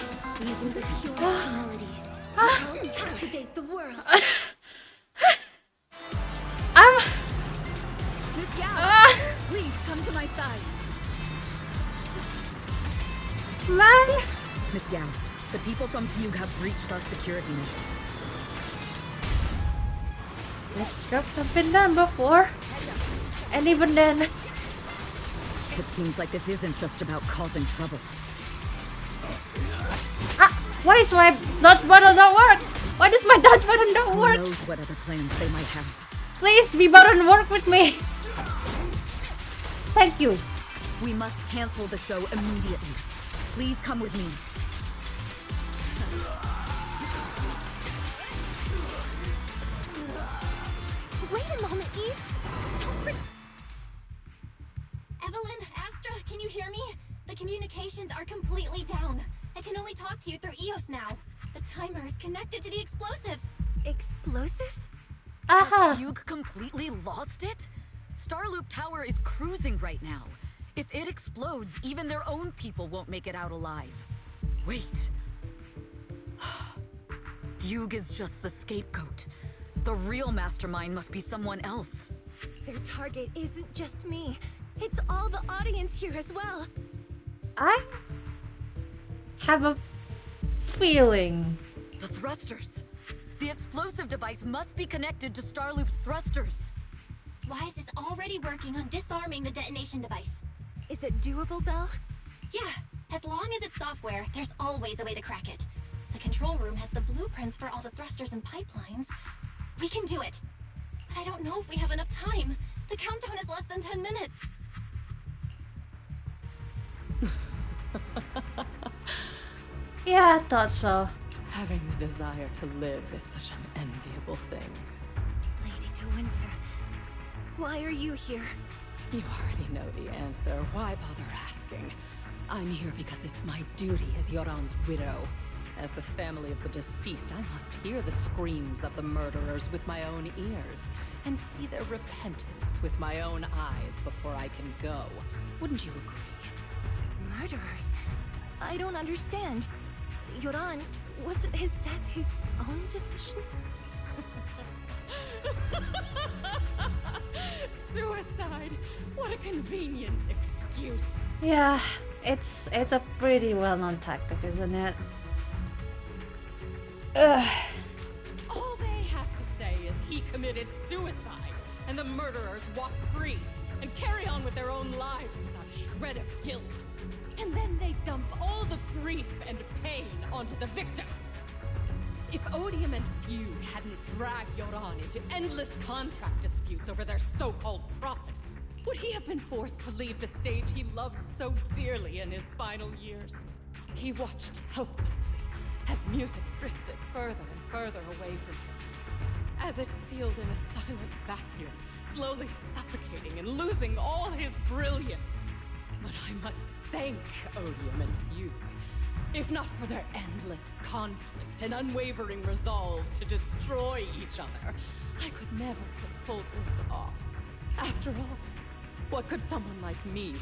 S3: using From the purest humilities, I'll captivate the world. Miss Yao, please come to my side.
S1: Man!
S2: Miss Yao, the people from Fugue have breached our security measures.
S1: This script has been done before. And even then...
S2: It seems like this isn't just about causing trouble.
S1: Why is my dodge button not work? Why does my dodge button not
S2: Who
S1: work?
S2: knows what other plans they might have.
S1: Please, B button, work with me. Thank you.
S2: We must cancel the show immediately. Please come with me.
S3: Wait a moment, Eve. Evelyn, Astra, can you hear me? The communications are completely down. I can only talk to you through EOS now. The timer is connected to the explosives. Explosives?
S1: Aha.
S2: Has Fugue completely lost it? Starloop Tower is cruising right now. If it explodes, even their own people won't make it out alive. Wait. Fugue is just the scapegoat. The real mastermind must be someone else.
S3: Their target isn't just me. It's all the audience here as well.
S1: I have a feeling.
S2: The thrusters. The explosive device must be connected to Starloop's thrusters.
S3: Wise is already working on disarming the detonation device. Is it doable, Belle? Yeah. As long as it's software, there's always a way to crack it. The control room has the blueprints for all the thrusters and pipelines. We can do it. But I don't know if we have enough time. The countdown is less than 10 minutes.
S1: Yeah, I thought so.
S7: Having the desire to live is such an enviable thing.
S3: Lady De Winter, why are you here?
S7: You already know the answer. Why bother asking? I'm here because it's my duty as Yoran's widow. As the family of the deceased, I must hear the screams of the murderers with my own ears, and see their repentance with my own eyes before I can go. Wouldn't you agree?
S3: Murderers? I don't understand. Yoran, wasn't his death his own decision?
S7: Suicide! What a convenient excuse.
S1: Yeah, it's a pretty well-known tactic, isn't it? Ugh.
S7: All they have to say is he committed suicide, and the murderers walk free and carry on with their own lives without a shred of guilt. And then they dump all the grief and pain onto the victim. If Odium and Fugue hadn't dragged Yoran into endless contract disputes over their so-called profits, would he have been forced to leave the stage he loved so dearly in his final years? He watched helplessly as music drifted further and further away from him, as if sealed in a silent vacuum, slowly suffocating and losing all his brilliance. But I must thank Odium and Fugue. If not for their endless conflict and unwavering resolve to destroy each other, I could never have pulled this off. After all, what could someone like me,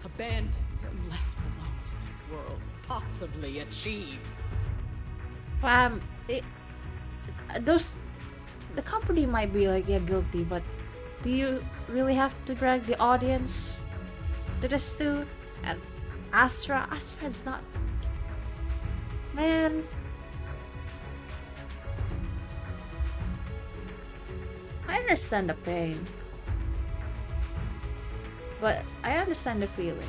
S7: abandoned and left alone in this world, possibly achieve?
S1: The company might be like, yeah, guilty, but do you really have to drag the audience to this too? And Astra's not... Man. I understand the pain. But I understand the feeling.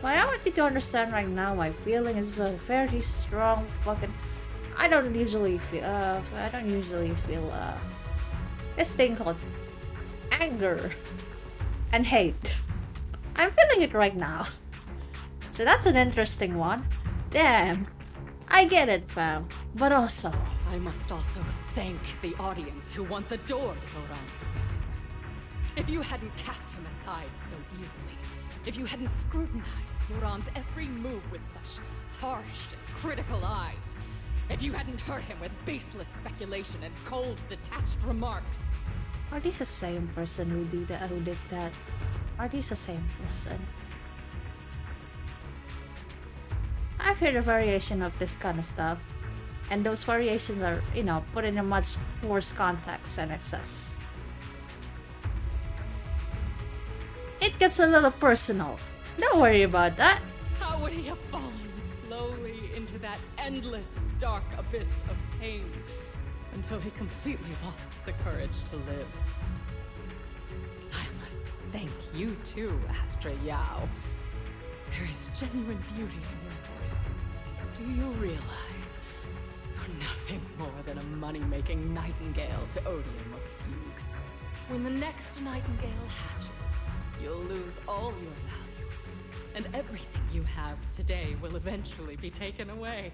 S1: But I want you to understand right now, my feeling is a very strong fucking... I don't usually feel this thing called anger and hate. I'm feeling it right now. So that's an interesting one. Damn. I get it, fam. But also...
S7: I must also thank the audience who once adored Yoran. If you hadn't cast him aside so easily, if you hadn't scrutinized Yoran's every move with such harsh and critical eyes, if you hadn't hurt him with baseless speculation and cold, detached remarks...
S1: Are these the same person who did that? Are these the same person? I I've heard a variation of this kind of stuff, and those variations are, you know, put in a much worse context than excess. It gets a little personal. Don't worry about that.
S7: How would he have fallen slowly into that endless, dark abyss of pain until he completely lost the courage to live? I must thank you too, Astra Yao. There is genuine beauty in your voice. Do you realize you're nothing more than a money-making nightingale to Odium or Fugue? When the next nightingale hatches, you'll lose all your value, and everything you have today will eventually be taken away.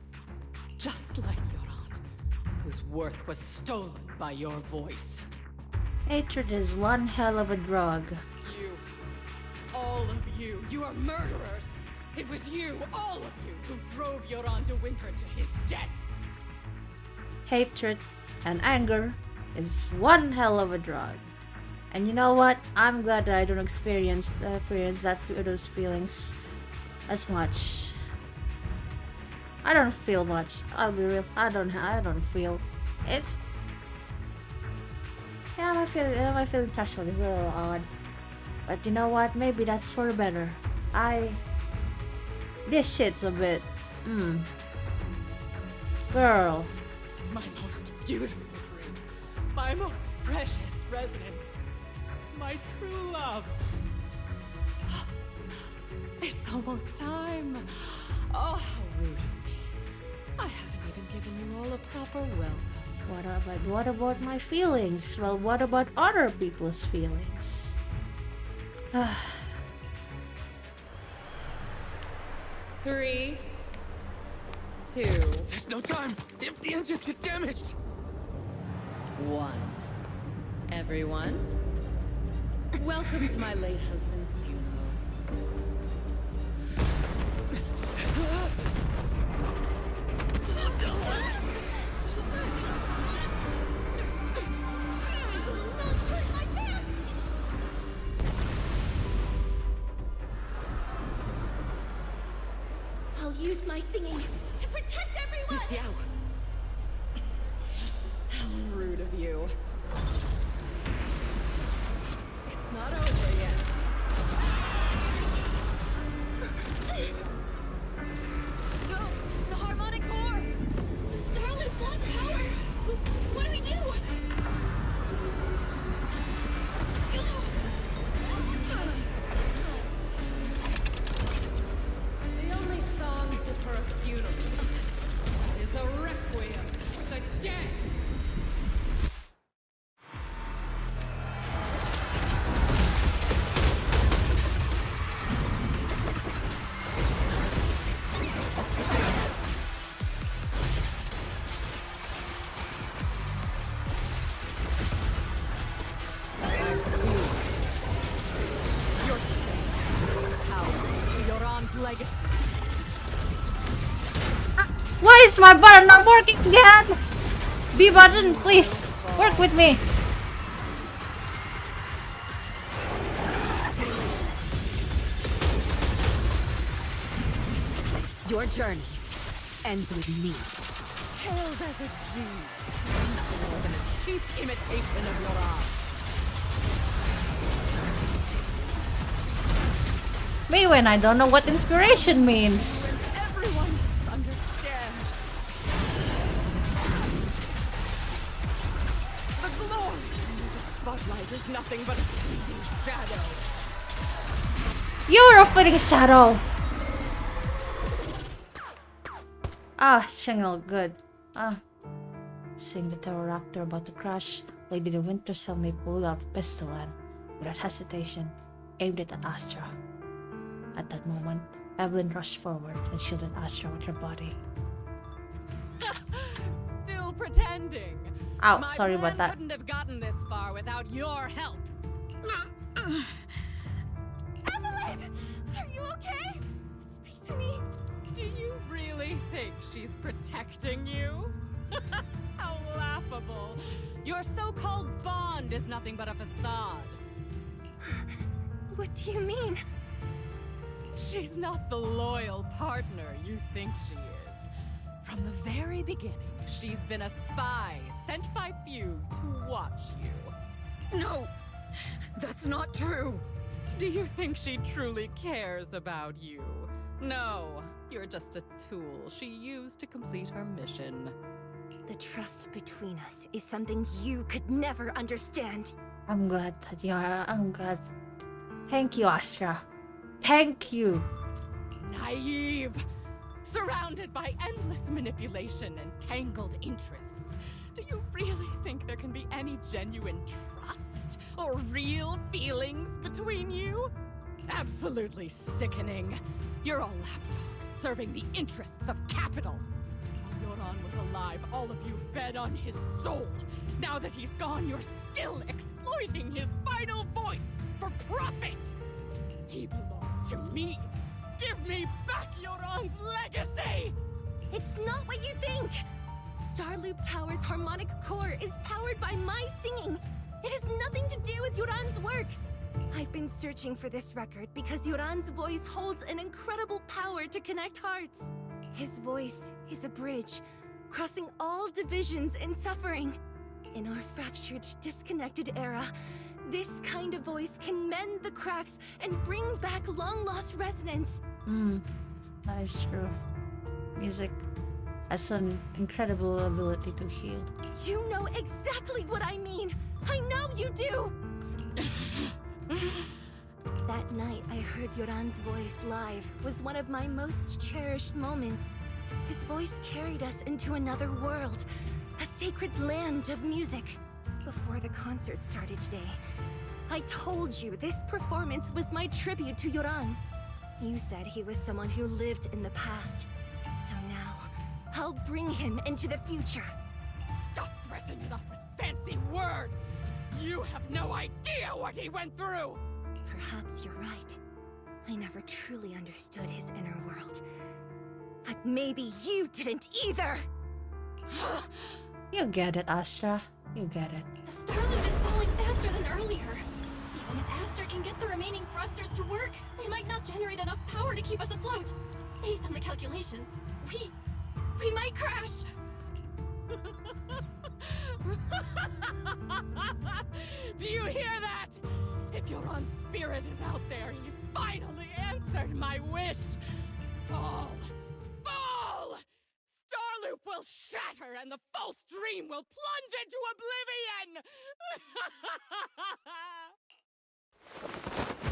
S7: Just like Yoran, whose worth was stolen by your voice.
S1: Hatred is one hell of a drug.
S7: You, all of you, you are murderers! It was you, all of you, who drove Yoran de Winter to his death!
S1: Hatred and anger is one hell of a drug. And you know what? I'm glad that I don't experience those feelings as much. I don't feel much. I'll be real. I don't feel. It's my feeling threshold is a little odd. But you know what? Maybe that's for the better. This shit's a bit girl.
S7: My most beautiful dream. My most precious resonance. My true love. It's almost time. Oh, how rude of me. I haven't even given you all a proper welcome.
S1: What about my feelings? Well, what about other people's feelings?
S7: 3, 2,
S8: There's no time! If the engines get damaged!
S7: 1. Everyone, welcome to my late husband's funeral.
S3: I'll use my singing to protect everyone!
S7: Miss Yao. How rude of you. It's not over yet.
S3: No! The harmonic core! The Starloop lost power! What do we do?
S7: The only song fit for a funeral is a requiem for the dead. Your power to Yoran's legacy.
S1: Why is my button not working again? B button, please work with me.
S2: Your journey ends with me.
S7: Hailed as a Jew, nothing more than a cheap imitation of Yoran.
S1: Me when I don't know what inspiration means.
S7: Everyone understands. The glory under the spotlight is nothing but a fleeting shadow.
S1: You're a fleeting shadow. Ah, signal, good. Seeing the pterodactyl about to crash, Lady de Winter suddenly pulled out a pistol and, without hesitation, aimed it at Astra. At that moment, Evelyn rushed forward and shielded Astra with her body.
S7: Still pretending.
S1: Ow,
S7: My
S1: sorry about
S7: plan
S1: that.
S7: couldn't have gotten this far without your help.
S3: Evelyn! Are you okay? Speak to me.
S7: Do you really think she's protecting you? How laughable. Your so-called bond is nothing but a facade.
S3: What do you mean?
S7: She's not the loyal partner you think she is. From the very beginning, she's been a spy sent by few to watch you.
S2: No, that's not true.
S7: Do you think she truly cares about you? No, you're just a tool she used to complete her mission.
S3: The trust between us is something you could never understand.
S1: I'm glad that I'm glad. Thank you, Astra. Thank you.
S7: Naive! Surrounded by endless manipulation and tangled interests. Do you really think there can be any genuine trust or real feelings between you? Absolutely sickening. You're all lapdogs serving the interests of capital. While Yoran was alive, all of you fed on his soul. Now that he's gone, you're still exploiting his final voice for profit. He belongs to me. Give me back Yoran's legacy!
S3: It's not what you think! Starloop Tower's harmonic core is powered by my singing. It has nothing to do with Yoran's works. I've been searching for this record because Yoran's voice holds an incredible power to connect hearts. His voice is a bridge, crossing all divisions and suffering. In our fractured, disconnected era, this kind of voice can mend the cracks and bring back long-lost resonance.
S1: That is true. Music has an incredible ability to heal.
S3: You know exactly what I mean! I know you do! That night I heard Yoran's voice live was one of my most cherished moments. His voice carried us into another world, a sacred land of music. Before the concert started today, I told you this performance was my tribute to Yoran. You said he was someone who lived in the past. So now, I'll bring him into the future.
S7: Stop dressing it up with fancy words! You have no idea what he went through!
S3: Perhaps you're right. I never truly understood his inner world. But maybe you didn't either!
S1: You get it, Astra. You get it.
S9: The Starloop is falling faster than earlier. Even if Astra can get the remaining thrusters to work, they might not generate enough power to keep us afloat. Based on the calculations, we might crash.
S7: Do you hear that? If Yoran's spirit is out there, he's finally answered my wish. Fall! Fall! Starloop will shatter and the false dream will plunge into oblivion!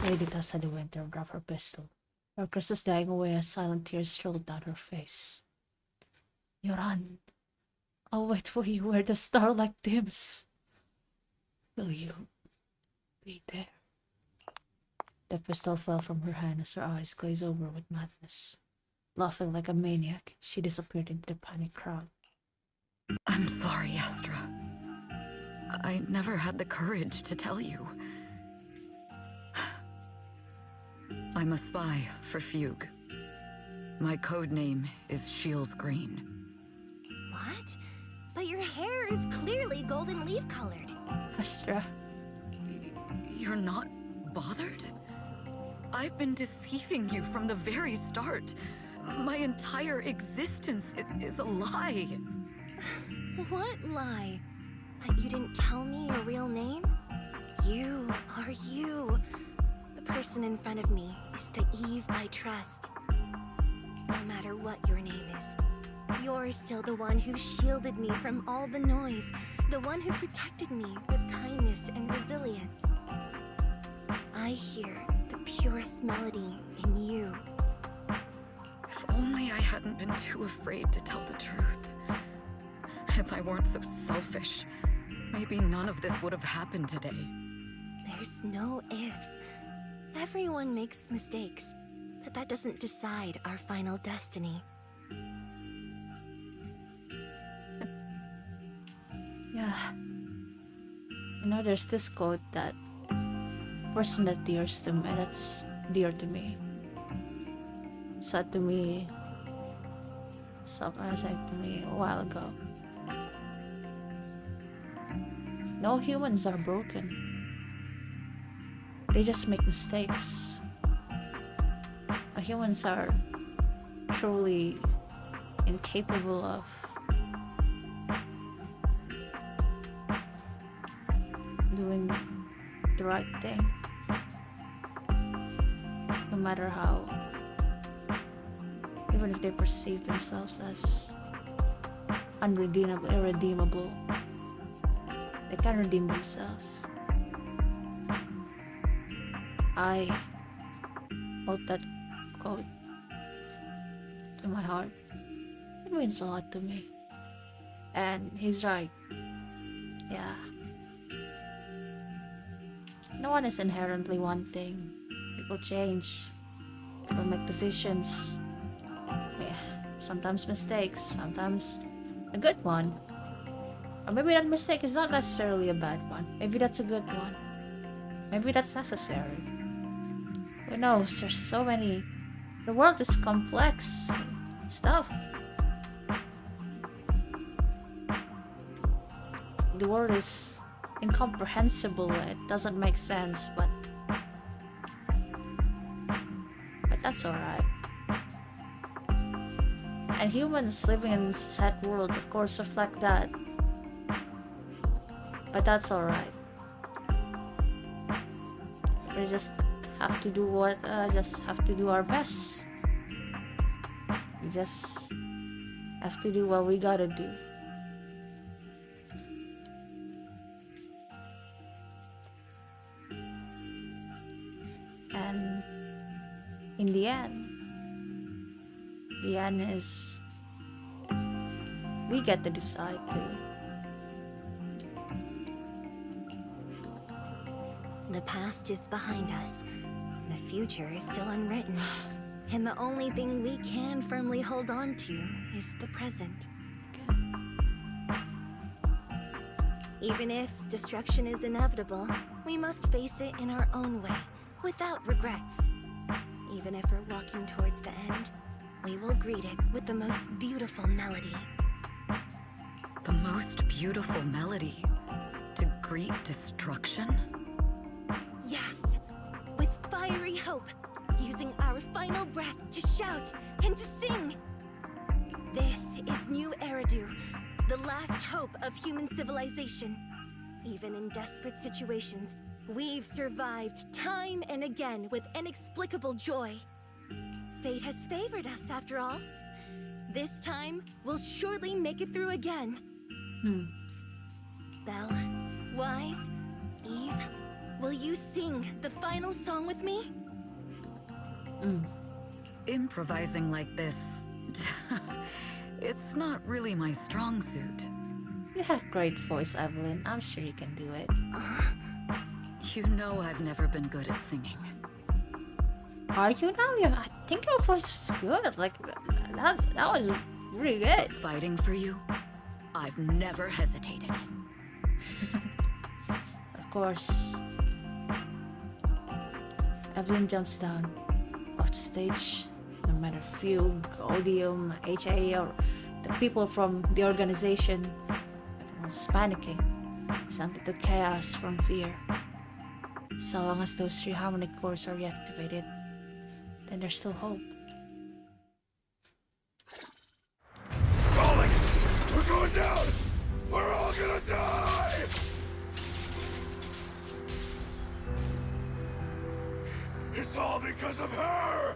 S1: Lady Tessa de Winter dropped her pistol. Her crystals dying away as silent tears rolled down her face. Yoran, I'll wait for you where the starlight dims. Will you be there? The pistol fell from her hand as her eyes glazed over with madness. Laughing like a maniac, she disappeared into the panicked crowd.
S2: I'm sorry, Astra. I never had the courage to tell you. I'm a spy for Fugue. My code name is Shields Green.
S3: What? But your hair is clearly golden leaf colored.
S1: Astra,
S2: You're not bothered? I've been deceiving you from the very start. My entire existence is a lie.
S3: What lie? That you didn't tell me your real name? You are you. The person in front of me is the Eve I trust. No matter what your name is, you're still the one who shielded me from all the noise, the one who protected me with kindness and resilience. I hear the purest melody in you.
S2: If only I hadn't been too afraid to tell the truth. If I weren't so selfish, maybe none of this would have happened today.
S3: There's no if. Everyone makes mistakes, but that doesn't decide our final destiny.
S1: yeah. You know, there's this quote that person that that's dear to me said to me a while ago. No humans are broken. They just make mistakes. A Humans are truly incapable of doing the right thing, no matter how, even if they perceive themselves as irredeemable, they can redeem themselves. I hold that quote to my heart. It means a lot to me. And he's right. Yeah. No one is inherently wanting. People change. People make decisions. Yeah. Sometimes mistakes. Sometimes a good one. Or maybe that mistake is not necessarily a bad one. Maybe that's a good one. Maybe that's necessary. Who knows? There's so many. The world is complex stuff. The world is incomprehensible. It doesn't make sense, but that's alright. And humans living in that world, of course, reflect that. But that's alright. We just have to do our best. We just have to do what we gotta do. And in the end is we get to decide too.
S3: The past is behind us. The future is still unwritten. And the only thing we can firmly hold on to is the present. Even if destruction is inevitable, we must face it in our own way, without regrets. Even if we're walking towards the end, we will greet it with the most beautiful melody.
S2: The most beautiful melody? To greet destruction?
S3: Yes, with fiery hope, using our final breath to shout and to sing. This is New Eridu, the last hope of human civilization. Even in desperate situations, we've survived time and again with inexplicable joy. Fate has favored us after all. This time, we'll surely make it through again. Belle, Wise, Eve, will you sing the final song with me?
S2: Improvising like this, it's not really my strong suit.
S1: You have great voice, Evelyn. I'm sure you can do it.
S2: You know I've never been good at singing.
S1: Are you now? Yeah, I think your voice is good. Like, that was really good.
S2: Fighting for you, I've never hesitated.
S1: Of course. Evelyn jumps down off the stage. No matter Fugue, Odium, HA, or the people from the organization, everyone's panicking, sent to chaos from fear. So long as those three harmonic chords are reactivated, then there's still hope.
S6: Rolling! We're going down! We're all gonna die! It's all because of her!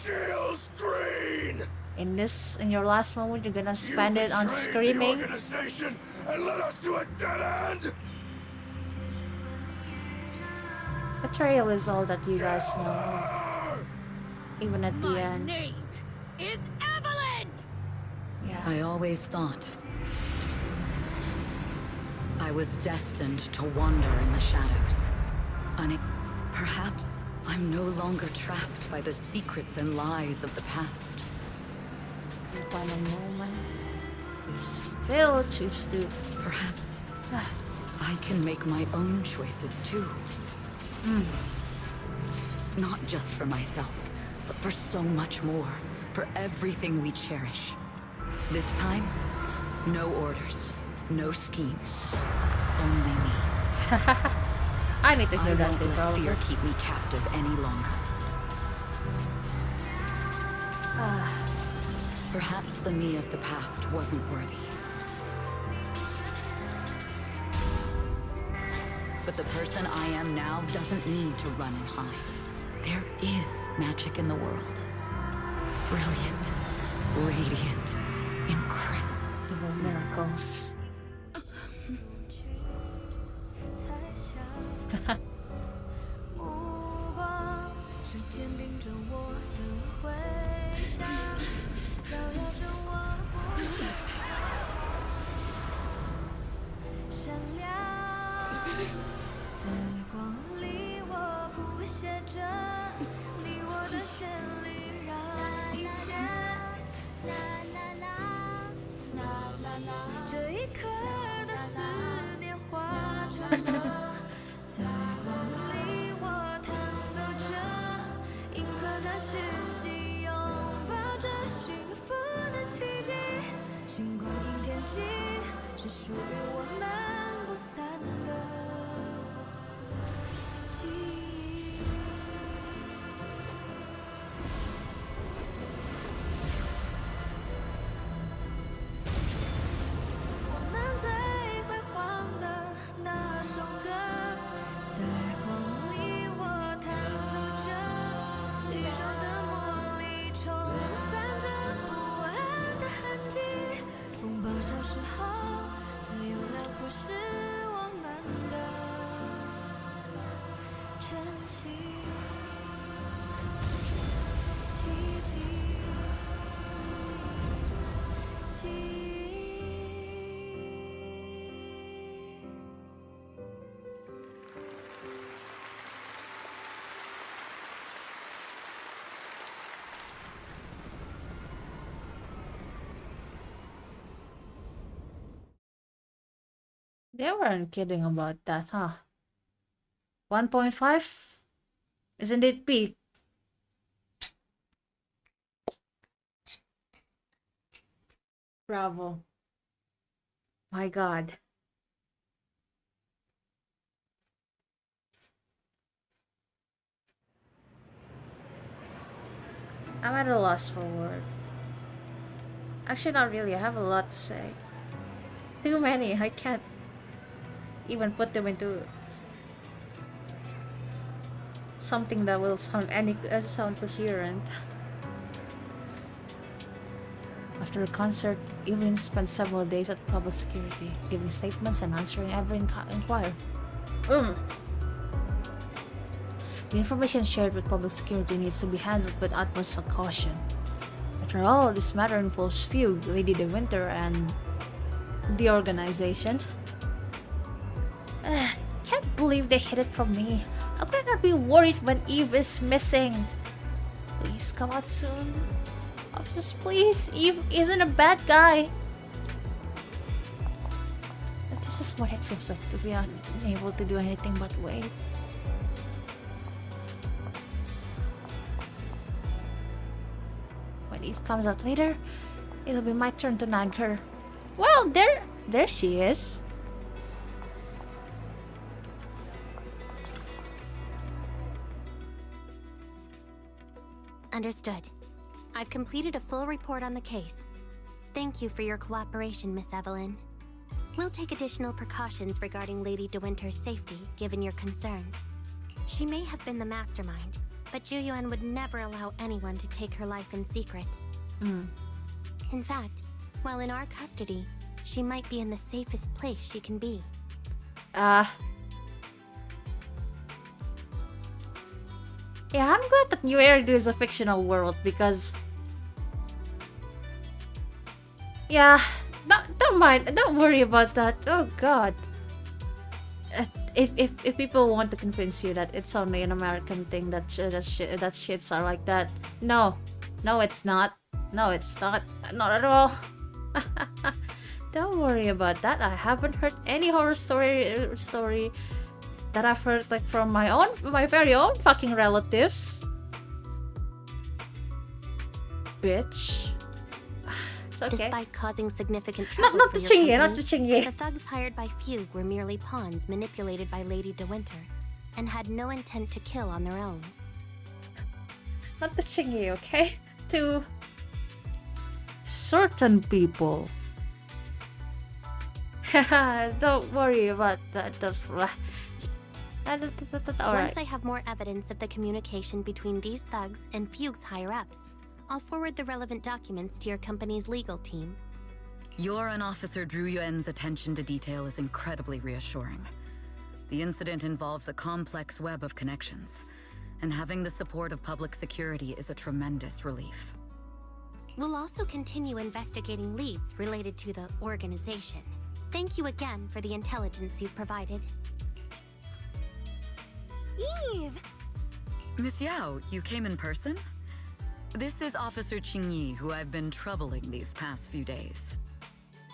S6: Shields green!
S1: In your last moment, you're gonna spend it on
S6: betrayed
S1: screaming.
S6: the organization and led us to a dead end!
S1: Betrayal is all that you guys know. Even at the end.
S9: name is Evelyn!
S1: Yeah.
S2: I always thought I was destined to wander in the shadows. Perhaps I'm no longer trapped by the secrets and lies of the past.
S1: In the final moment, you still choose to.
S2: Perhaps I can make my own choices too. Not just for myself, but for so much more. For everything we cherish. This time, no orders, no schemes. Only me.
S1: I need to
S2: I
S1: hear that
S2: won't
S1: too,
S2: let
S1: probably.
S2: fear keep me captive any longer. Perhaps the me of the past wasn't worthy. But the person I am now doesn't need to run and hide. There is magic in the world. Brilliant, radiant, incredible
S1: miracles. 'They weren't kidding about that, huh? 1.5? Isn't it peak? Bravo. My god. I'm at a loss for words. Actually, not really. I have a lot to say. Too many. I can't even put them into something that will sound coherent. After the concert, Evelyn spent several days at public security, giving statements and answering every inquiry. The information shared with public security needs to be handled with utmost caution. After all, this matter involves few, Lady De Winter and the organization. Can't believe they hid it from me. How can I be worried when Eve is missing? Please come out soon. Officers, please. Eve isn't a bad guy. But this is what it feels like to be unable to do anything but wait. When Eve comes out later, it'll be my turn to nag her. Well, there she is.
S10: Understood. I've completed a full report on the case. Thank you for your cooperation, Miss Evelyn. We'll take additional precautions regarding Lady De Winter's safety, given your concerns. She may have been the mastermind, but Juyuan would never allow anyone to take her life in secret. In fact, while in our custody, she might be in the safest place she can be.
S1: Yeah, I'm glad that New Eridu is a fictional world because... Yeah, don't mind, don't worry about that. Oh god. If people want to convince you that it's only an American thing that shits are like that, no, it's not. No, it's not. Not at all. Don't worry about that. I haven't heard any horror story that I've heard like from my very own fucking relatives. Bitch. It's okay.
S10: Despite causing significant trouble
S1: not
S10: for
S1: to
S10: your
S1: not to
S10: company, the thugs hired by Fugue were merely pawns manipulated by Lady De Winter, and had no intent to kill on their own.
S1: Not to Chingy, okay? To certain people. Don't worry about that. Alright.
S10: Once I have more evidence of the communication between these thugs and Fugue's higher-ups, I'll forward the relevant documents to your company's legal team.
S2: Your and Officer Zhu Yuan's attention to detail is incredibly reassuring. The incident involves a complex web of connections, and having the support of public security is a tremendous relief.
S10: We'll also continue investigating leads related to the organization. Thank you again for the intelligence you've provided.
S3: Eve!
S2: Miss Yao, you came in person? This is Officer Qingyi, who I've been troubling these past few days.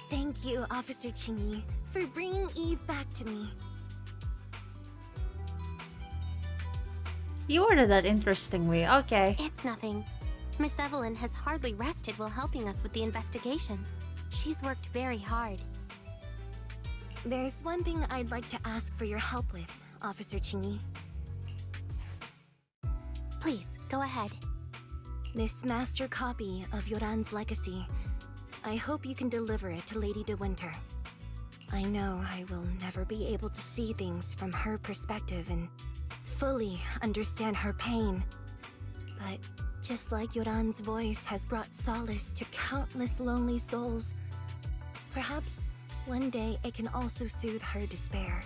S3: Thank you, Officer Qingyi, for bringing Eve back to me.
S1: You ordered that interestingly. Okay.
S10: It's nothing. Miss Evelyn has hardly rested while helping us with the investigation. She's worked very hard.
S3: There's one thing I'd like to ask for your help with, Officer Qingyi.
S10: Please, go ahead.
S3: This master copy of Yoran's legacy. I hope you can deliver it to Lady De Winter. I know I will never be able to see things from her perspective and fully understand her pain. But just like Yoran's voice has brought solace to countless lonely souls, perhaps one day it can also soothe her despair.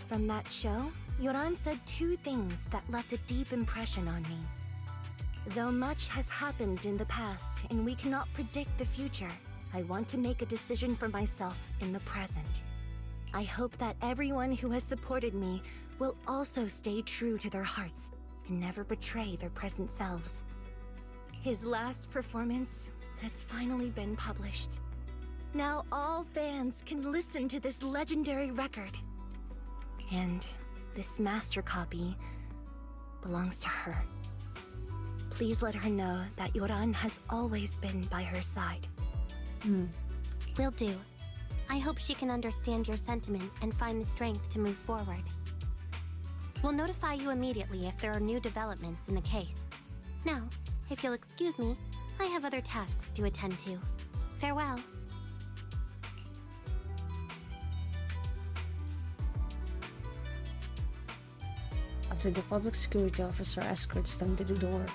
S3: From that show, Yoran said two things that left a deep impression on me. Though much has happened in the past and we cannot predict the future, I want to make a decision for myself in the present. I hope that everyone who has supported me will also stay true to their hearts and never betray their present selves. His last performance has finally been published. Now all fans can listen to this legendary record. And this master copy belongs to her. Please let her know that Yoran has always been by her side.
S10: Will do. I hope she can understand your sentiment and find the strength to move forward. We'll notify you immediately if there are new developments in the case. Now, if you'll excuse me, I have other tasks to attend to. Farewell.
S1: After the public security officer escorts them to the door,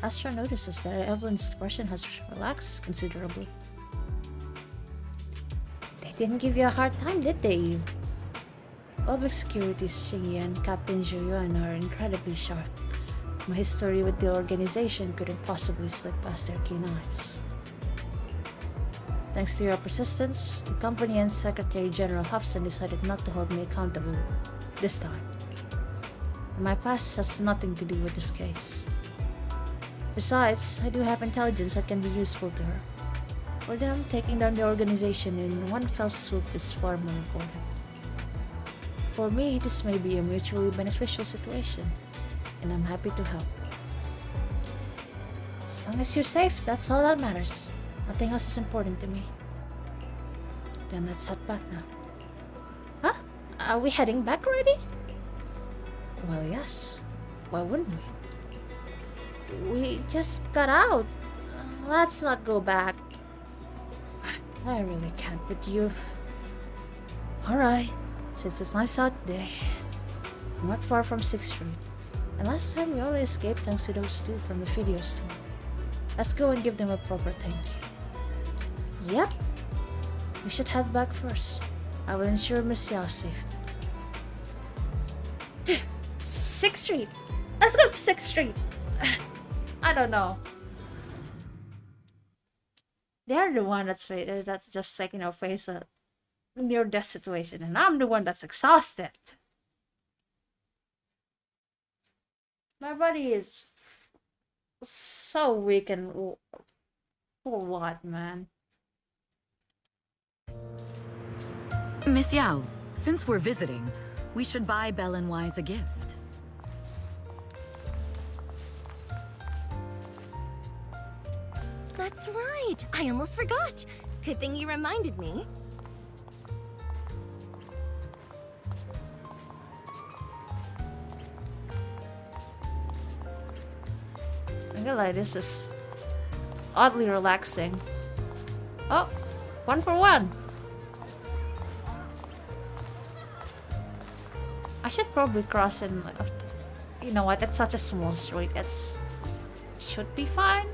S1: Astra notices that Evelyn's expression has relaxed considerably. They didn't give you a hard time, did they, Eve? Public security's Qingyi and Captain Zhu Yuan are incredibly sharp. My history with the organization couldn't possibly slip past their keen eyes. Thanks to your persistence, the company and Secretary General Hobson decided not to hold me accountable this time. My past has nothing to do with this case. Besides, I do have intelligence that can be useful to her. For them, taking down the organization in one fell swoop is far more important. For me, this may be a mutually beneficial situation, and I'm happy to help. As long as you're safe, that's all that matters. Nothing else is important to me. Then let's head back now. Huh? Are we heading back already? Well, yes. Why wouldn't we? We just got out. Let's not go back. I really can't with you. Alright, since it's nice out today, I'm not far from 6th Street. And last time we only escaped thanks to those two from the video store. Let's go and give them a proper thank you. Yep. We should head back first. I will ensure Miss Yao's safety. 6th Street! Let's go to 6th Street! I don't know. They're the one that's just like, face a near-death situation, and I'm the one that's exhausted. My body is so weak and for what, man?
S2: Miss Yao, since we're visiting, we should buy Belle and Wise a gift.
S3: That's right! I almost forgot! Good thing you reminded me.
S1: I feel like this is oddly relaxing. Oh, 1 for 1. I should probably cross in. You know what? It's such a small street. Should be fine.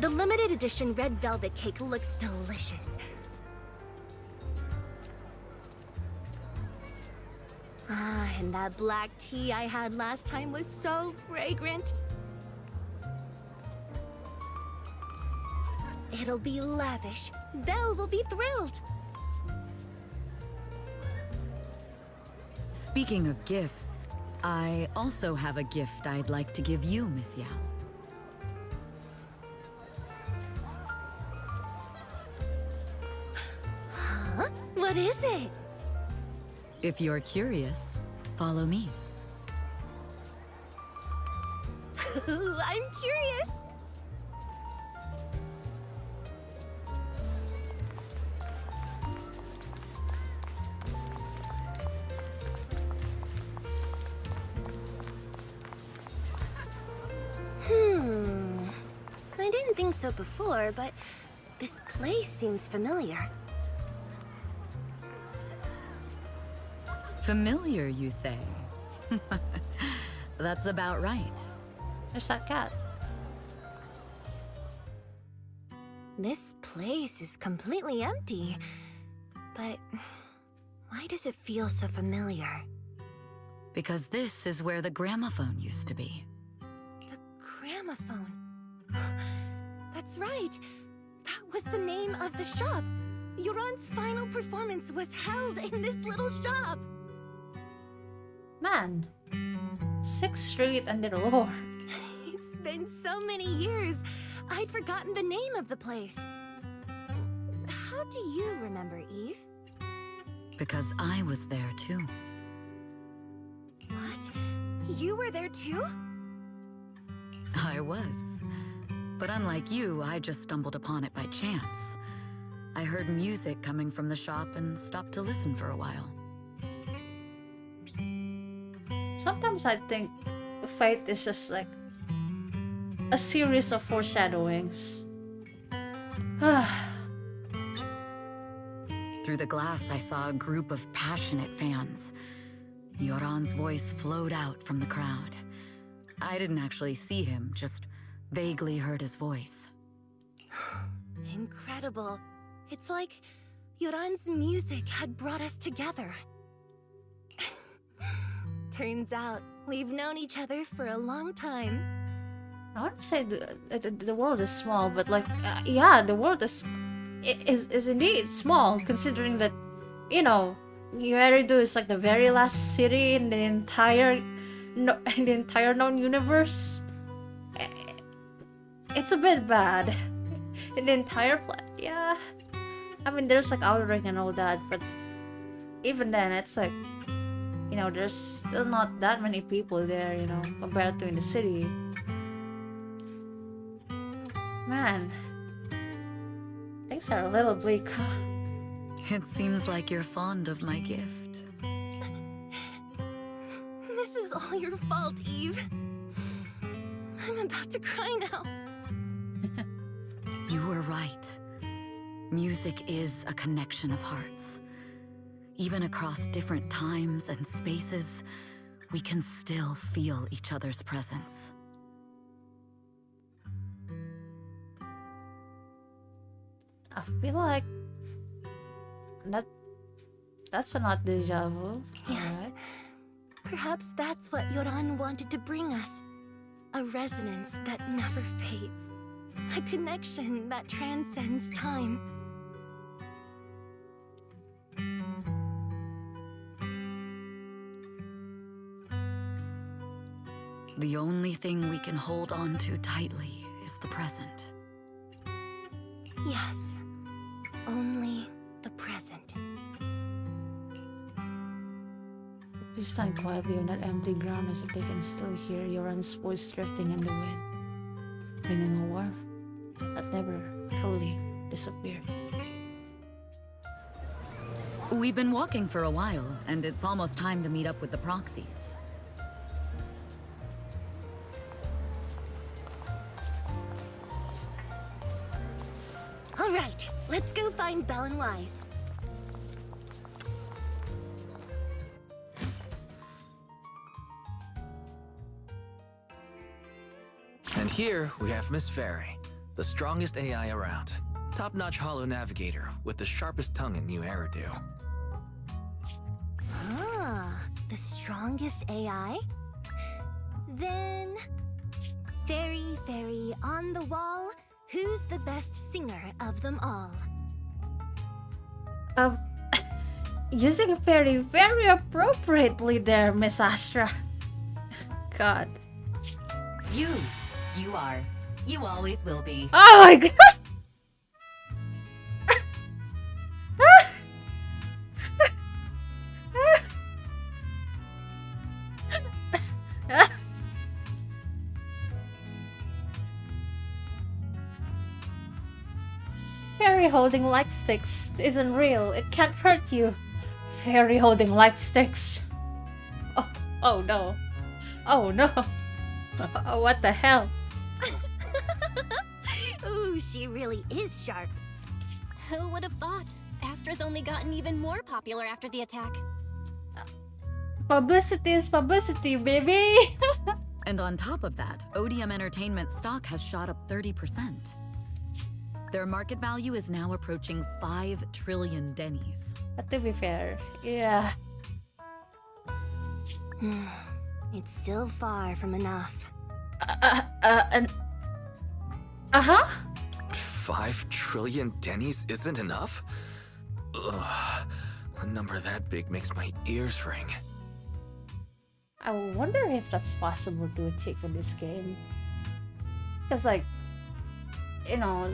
S3: The limited edition red velvet cake looks delicious. Ah, and that black tea I had last time was so fragrant. It'll be lavish. Belle will be thrilled.
S2: Speaking of gifts, I also have a gift I'd like to give you, Miss Yao.
S3: Huh? What is it?
S2: If you're curious, follow me.
S3: I'm curious. I didn't think so before, but this place seems familiar.
S2: Familiar, you say? That's about right.
S1: There's that cat.
S3: This place is completely empty. But why does it feel so familiar?
S2: Because this is where the gramophone used to be.
S3: The gramophone. That's right. That was the name of the shop. Yoran's final performance was held in this little shop.
S1: Man. 6th Street and the lore.
S3: It's been so many years. I'd forgotten the name of the place. How do you remember, Eve?
S2: Because I was there too.
S3: What? You were there too?
S2: I was. But unlike you, I just stumbled upon it by chance. I heard music coming from the shop and stopped to listen for a while.
S1: Sometimes I think fate is just like a series of foreshadowings.
S2: Through the glass, I saw a group of passionate fans. Yoran's voice flowed out from the crowd. I didn't actually see him, just vaguely heard his voice.
S3: Incredible. It's like Yoran's music had brought us together. Turns out, we've known each other for a long time.
S1: I want to say the world is small, but like, yeah, the world is indeed small, considering that, you know, Eridu is like the very last city in the entire known universe. It's a bit bad. In the entire yeah. I mean, there's like Outer Ring and all that, but even then, it's like, you know, there's still not that many people there, you know, compared to in the city. Man, things are a little bleak, huh?
S2: It seems like you're fond of my gift.
S3: This is all your fault, Eve. I'm about to cry now.
S2: You were right. Music is a connection of hearts. Even across different times and spaces, we can still feel each other's presence.
S1: I feel like that's not deja vu.
S3: Yes.
S1: Right?
S3: Perhaps that's what Yoran wanted to bring us. A resonance that never fades. A connection that transcends time.
S2: The only thing we can hold on to tightly is the present.
S3: Yes. Only the present.
S1: They stand quietly on that empty ground as if they can still hear Yoran's voice drifting in the wind, bringing a warmth that never truly disappeared.
S2: We've been walking for a while, and it's almost time to meet up with the proxies.
S3: All right, let's go find Belle and Wise.
S4: And here we have Miss Fairy, the strongest AI around. Top-notch holo navigator with the sharpest tongue in new Eridu.
S3: Ah, the strongest AI? Then... Fairy, on the wall, who's the best singer of them all?
S1: Using Fairy very appropriately there, Miss Astra. God.
S11: You are. You always will be.
S1: Oh my god! Fairy holding light sticks isn't real. It can't hurt you. Fairy holding light sticks. Oh no. Oh no. What the hell?
S3: Ooh, she really is sharp.
S9: Who would have thought? Astra's only gotten even more popular after the attack.
S1: Publicity is publicity, baby!
S2: And on top of that, Odium Entertainment stock has shot up 30%. Their market value is now approaching 5 trillion dennies.
S1: But to be fair, yeah.
S3: It's still far from enough.
S1: Uh-huh?
S4: 5 trillion dennies isn't enough? Ugh, a number that big makes my ears ring.
S1: I wonder if that's possible to achieve in this game. Because, like, you know,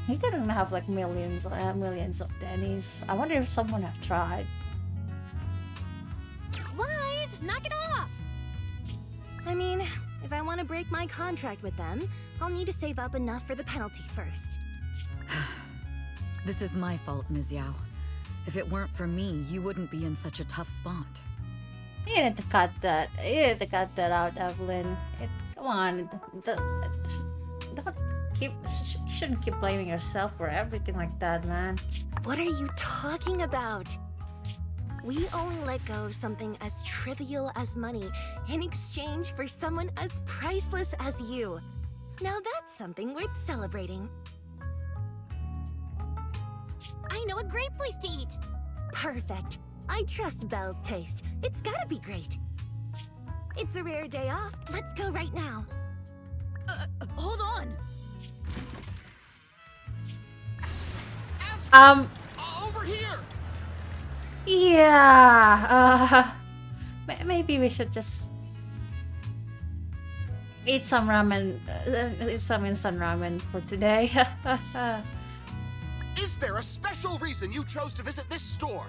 S1: you can have like millions of dennies. I wonder if someone have tried.
S9: Wise, knock it off!
S3: I mean, if I want to break my contract with them, I'll need to save up enough for the penalty first.
S2: This is my fault, Ms. Yao. If it weren't for me, you wouldn't be in such a tough spot.
S1: You need to cut that. You need to cut that out, Evelyn. Come on. Don't keep. You shouldn't keep blaming yourself for everything like that, man.
S3: What are you talking about? We only let go of something as trivial as money in exchange for someone as priceless as you. Now that's something worth celebrating.
S9: I know a great place to eat!
S3: Perfect. I trust Belle's taste. It's gotta be great. It's a rare day off. Let's go right now.
S9: Hold on!
S8: Over here!
S1: Yeah. Maybe we should just eat some ramen. Eat some instant ramen for today.
S6: Is there a special reason you chose to visit this store?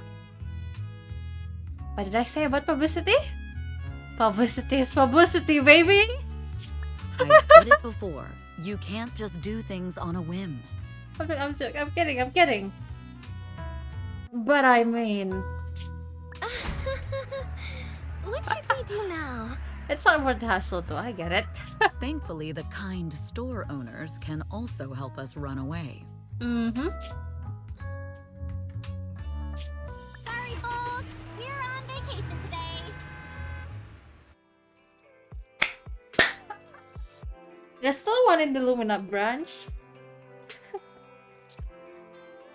S1: What did I say about publicity? Publicity is publicity, baby!
S2: I've said it before. You can't just do things on a whim.
S1: I'm kidding. But I mean...
S3: What should we do now?
S1: It's not worth the hassle though, I get it.
S2: Thankfully, the kind store owners can also help us run away.
S1: Mm-hmm.
S9: Sorry, folks! We're on vacation today!
S1: There's still one in the Lumina branch.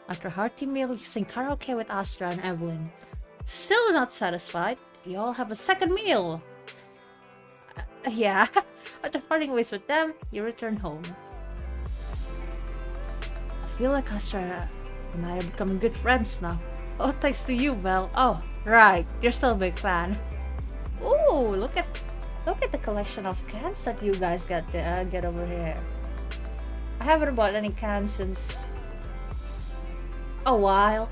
S1: After a hearty meal, you sing karaoke with Astra and Evelyn. Still not satisfied, you all have a second meal. Yeah, after parting ways with them, you return home. I feel like Astra and I are becoming good friends now. Oh, thanks to you, Belle. Oh, right, you're still a big fan. Ooh, look at the collection of cans that you guys get over here. I haven't bought any cans since a while.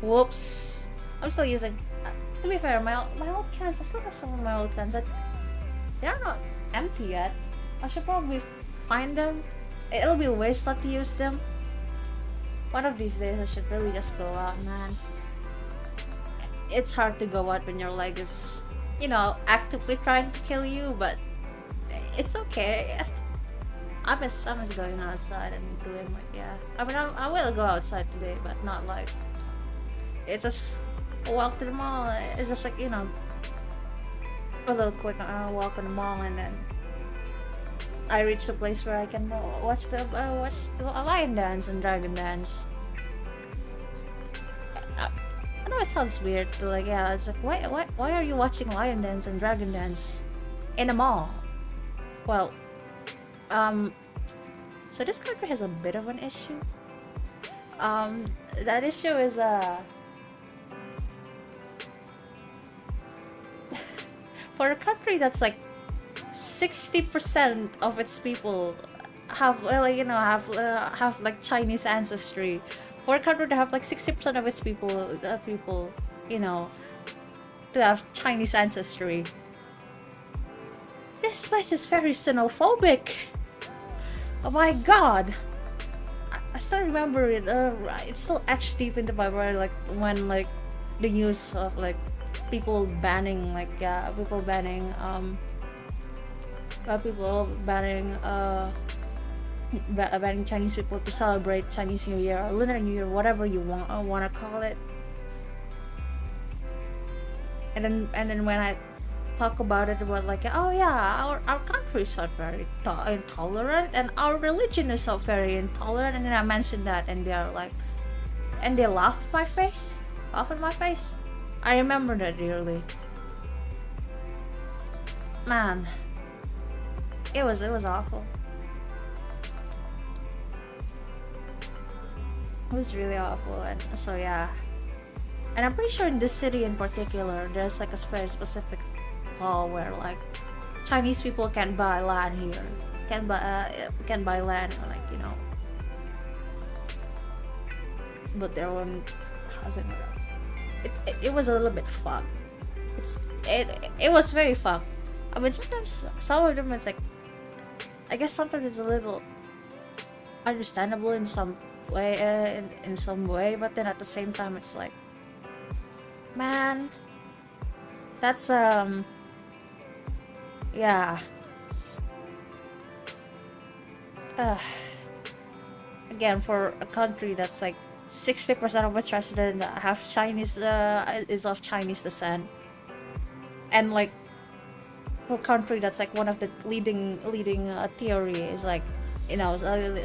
S1: Whoops. I'm still using. To be fair, my old cans. I still have some of my old cans. They're not empty yet. I should probably find them. It'll be a waste not to use them. One of these days, I should really just go out, man. It's hard to go out when your leg is, you know, actively trying to kill you, but it's okay. I miss going outside and doing like, yeah. I mean, I will go outside today, but not like, it's just a walk to the mall. It's just like, you know, a little quick walk on the mall, and then I reach the place where I can watch the lion dance and dragon dance. I know it sounds weird, but like, yeah, it's like, why are you watching lion dance and dragon dance in a mall? Well, so this country has a bit of an issue. That issue is for a country that's like 60% of its people have, like, you know, have like Chinese ancestry. For a country to have like 60% of its people, you know, to have Chinese ancestry, this place is very xenophobic. Oh my god! I still remember it. It's still etched deep into my brain, like when like the news of like people banning banning Chinese people to celebrate Chinese New Year or Lunar New Year, whatever you wanna call it. And then when I talk about it, about like, oh yeah, our country is not very intolerant, and our religion is not very intolerant, and then I mentioned that, and they're like, and they laugh in my face. I remember that dearly. Man, it was awful. It was really awful. And so yeah, and I'm pretty sure in this city in particular, there's like a very specific law where like Chinese people can buy land here, can buy land, like, you know, but their own housing. It was a little bit fucked. It was very fucked. I mean, sometimes some of them is like, I guess sometimes it's a little understandable in some way, but then at the same time it's like, man, that's yeah. Again, for a country that's like 60% of its residents have Chinese, is of Chinese descent, and like for a country that's like one of the leading theory is like, you know,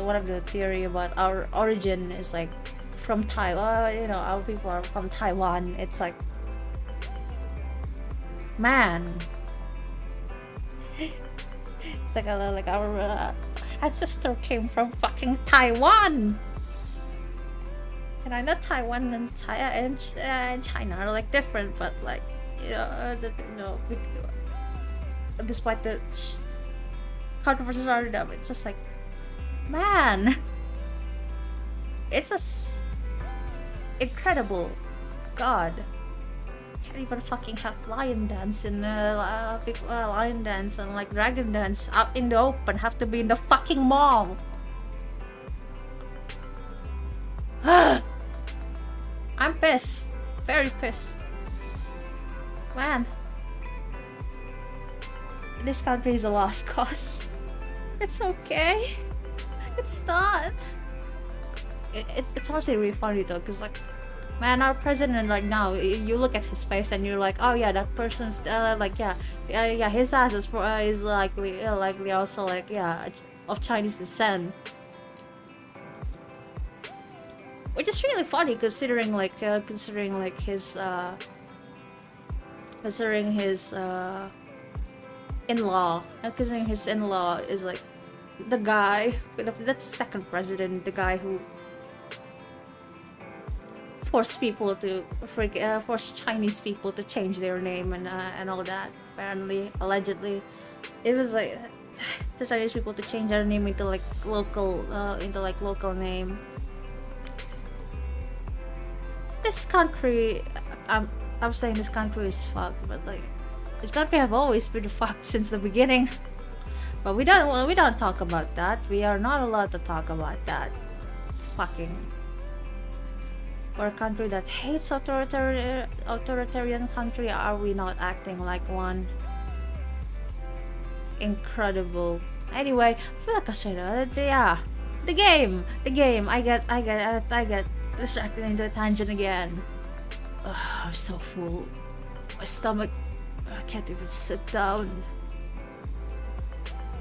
S1: one of the theory about our origin is like from Taiwan. You know, our people are from Taiwan. It's like, man, it's like our ancestor came from fucking Taiwan. And I know Taiwan and China are like different, but like, you know, despite the controversies around them, it's just like, man, it's just incredible. God, can't even fucking have lion dance and lion dance and like dragon dance out in the open. Have to be in the fucking mall. I'm pissed, very pissed, man. This country is a lost cause. It's okay. It's not. It's honestly really funny though, cause like, man, our president right now, you look at his face and you're like, oh yeah, that person's like, yeah, his ass is likely also like, yeah, of Chinese descent. Which is really funny considering his in-law. Considering his in-law is like the guy, that's second president, the guy who forced Chinese people to change their name and all that. Apparently, allegedly, it was like the Chinese people to change their name into like local name. This country, I'm saying this country is fucked, but like, this country have always been fucked since the beginning. But we don't talk about that. We are not allowed to talk about that. Fucking, for a country that hates authoritarian country, are we not acting like one? Incredible. Anyway, I feel like I said yeah. The game. I get distracted into a tangent again. Ugh, I'm so full. My stomach. I can't even sit down.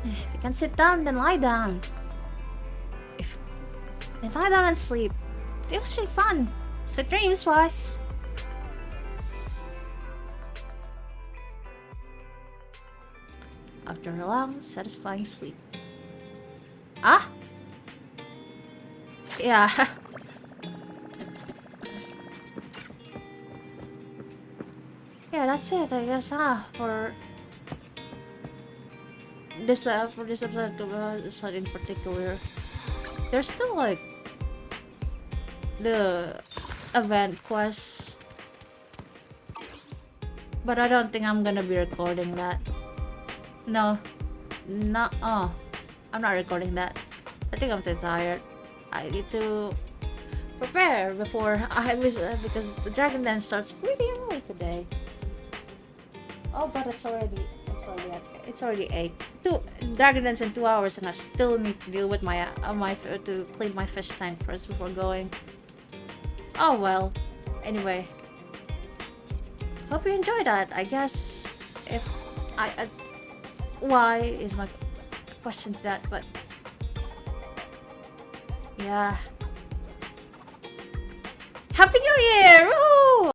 S1: If you can sit down, then lie down. Then lie down and sleep. It was really fun. Sweet dreams, boys. After a long, satisfying sleep. Ah? Yeah. Yeah, that's it, I guess, for this episode in particular. There's still like the event quest, but I don't think I'm gonna be recording that. No, I'm not recording that. I think I'm too tired. I need to prepare before I visit because the Dragon Dance starts pretty early today. Oh, but it's already 8. Dragon Dance in 2 hours, and I still need to deal with my to clean my fish tank first before going. Oh well. Anyway, hope you enjoyed that. I guess if why is my question to that, but yeah. Happy New Year! Woohoo!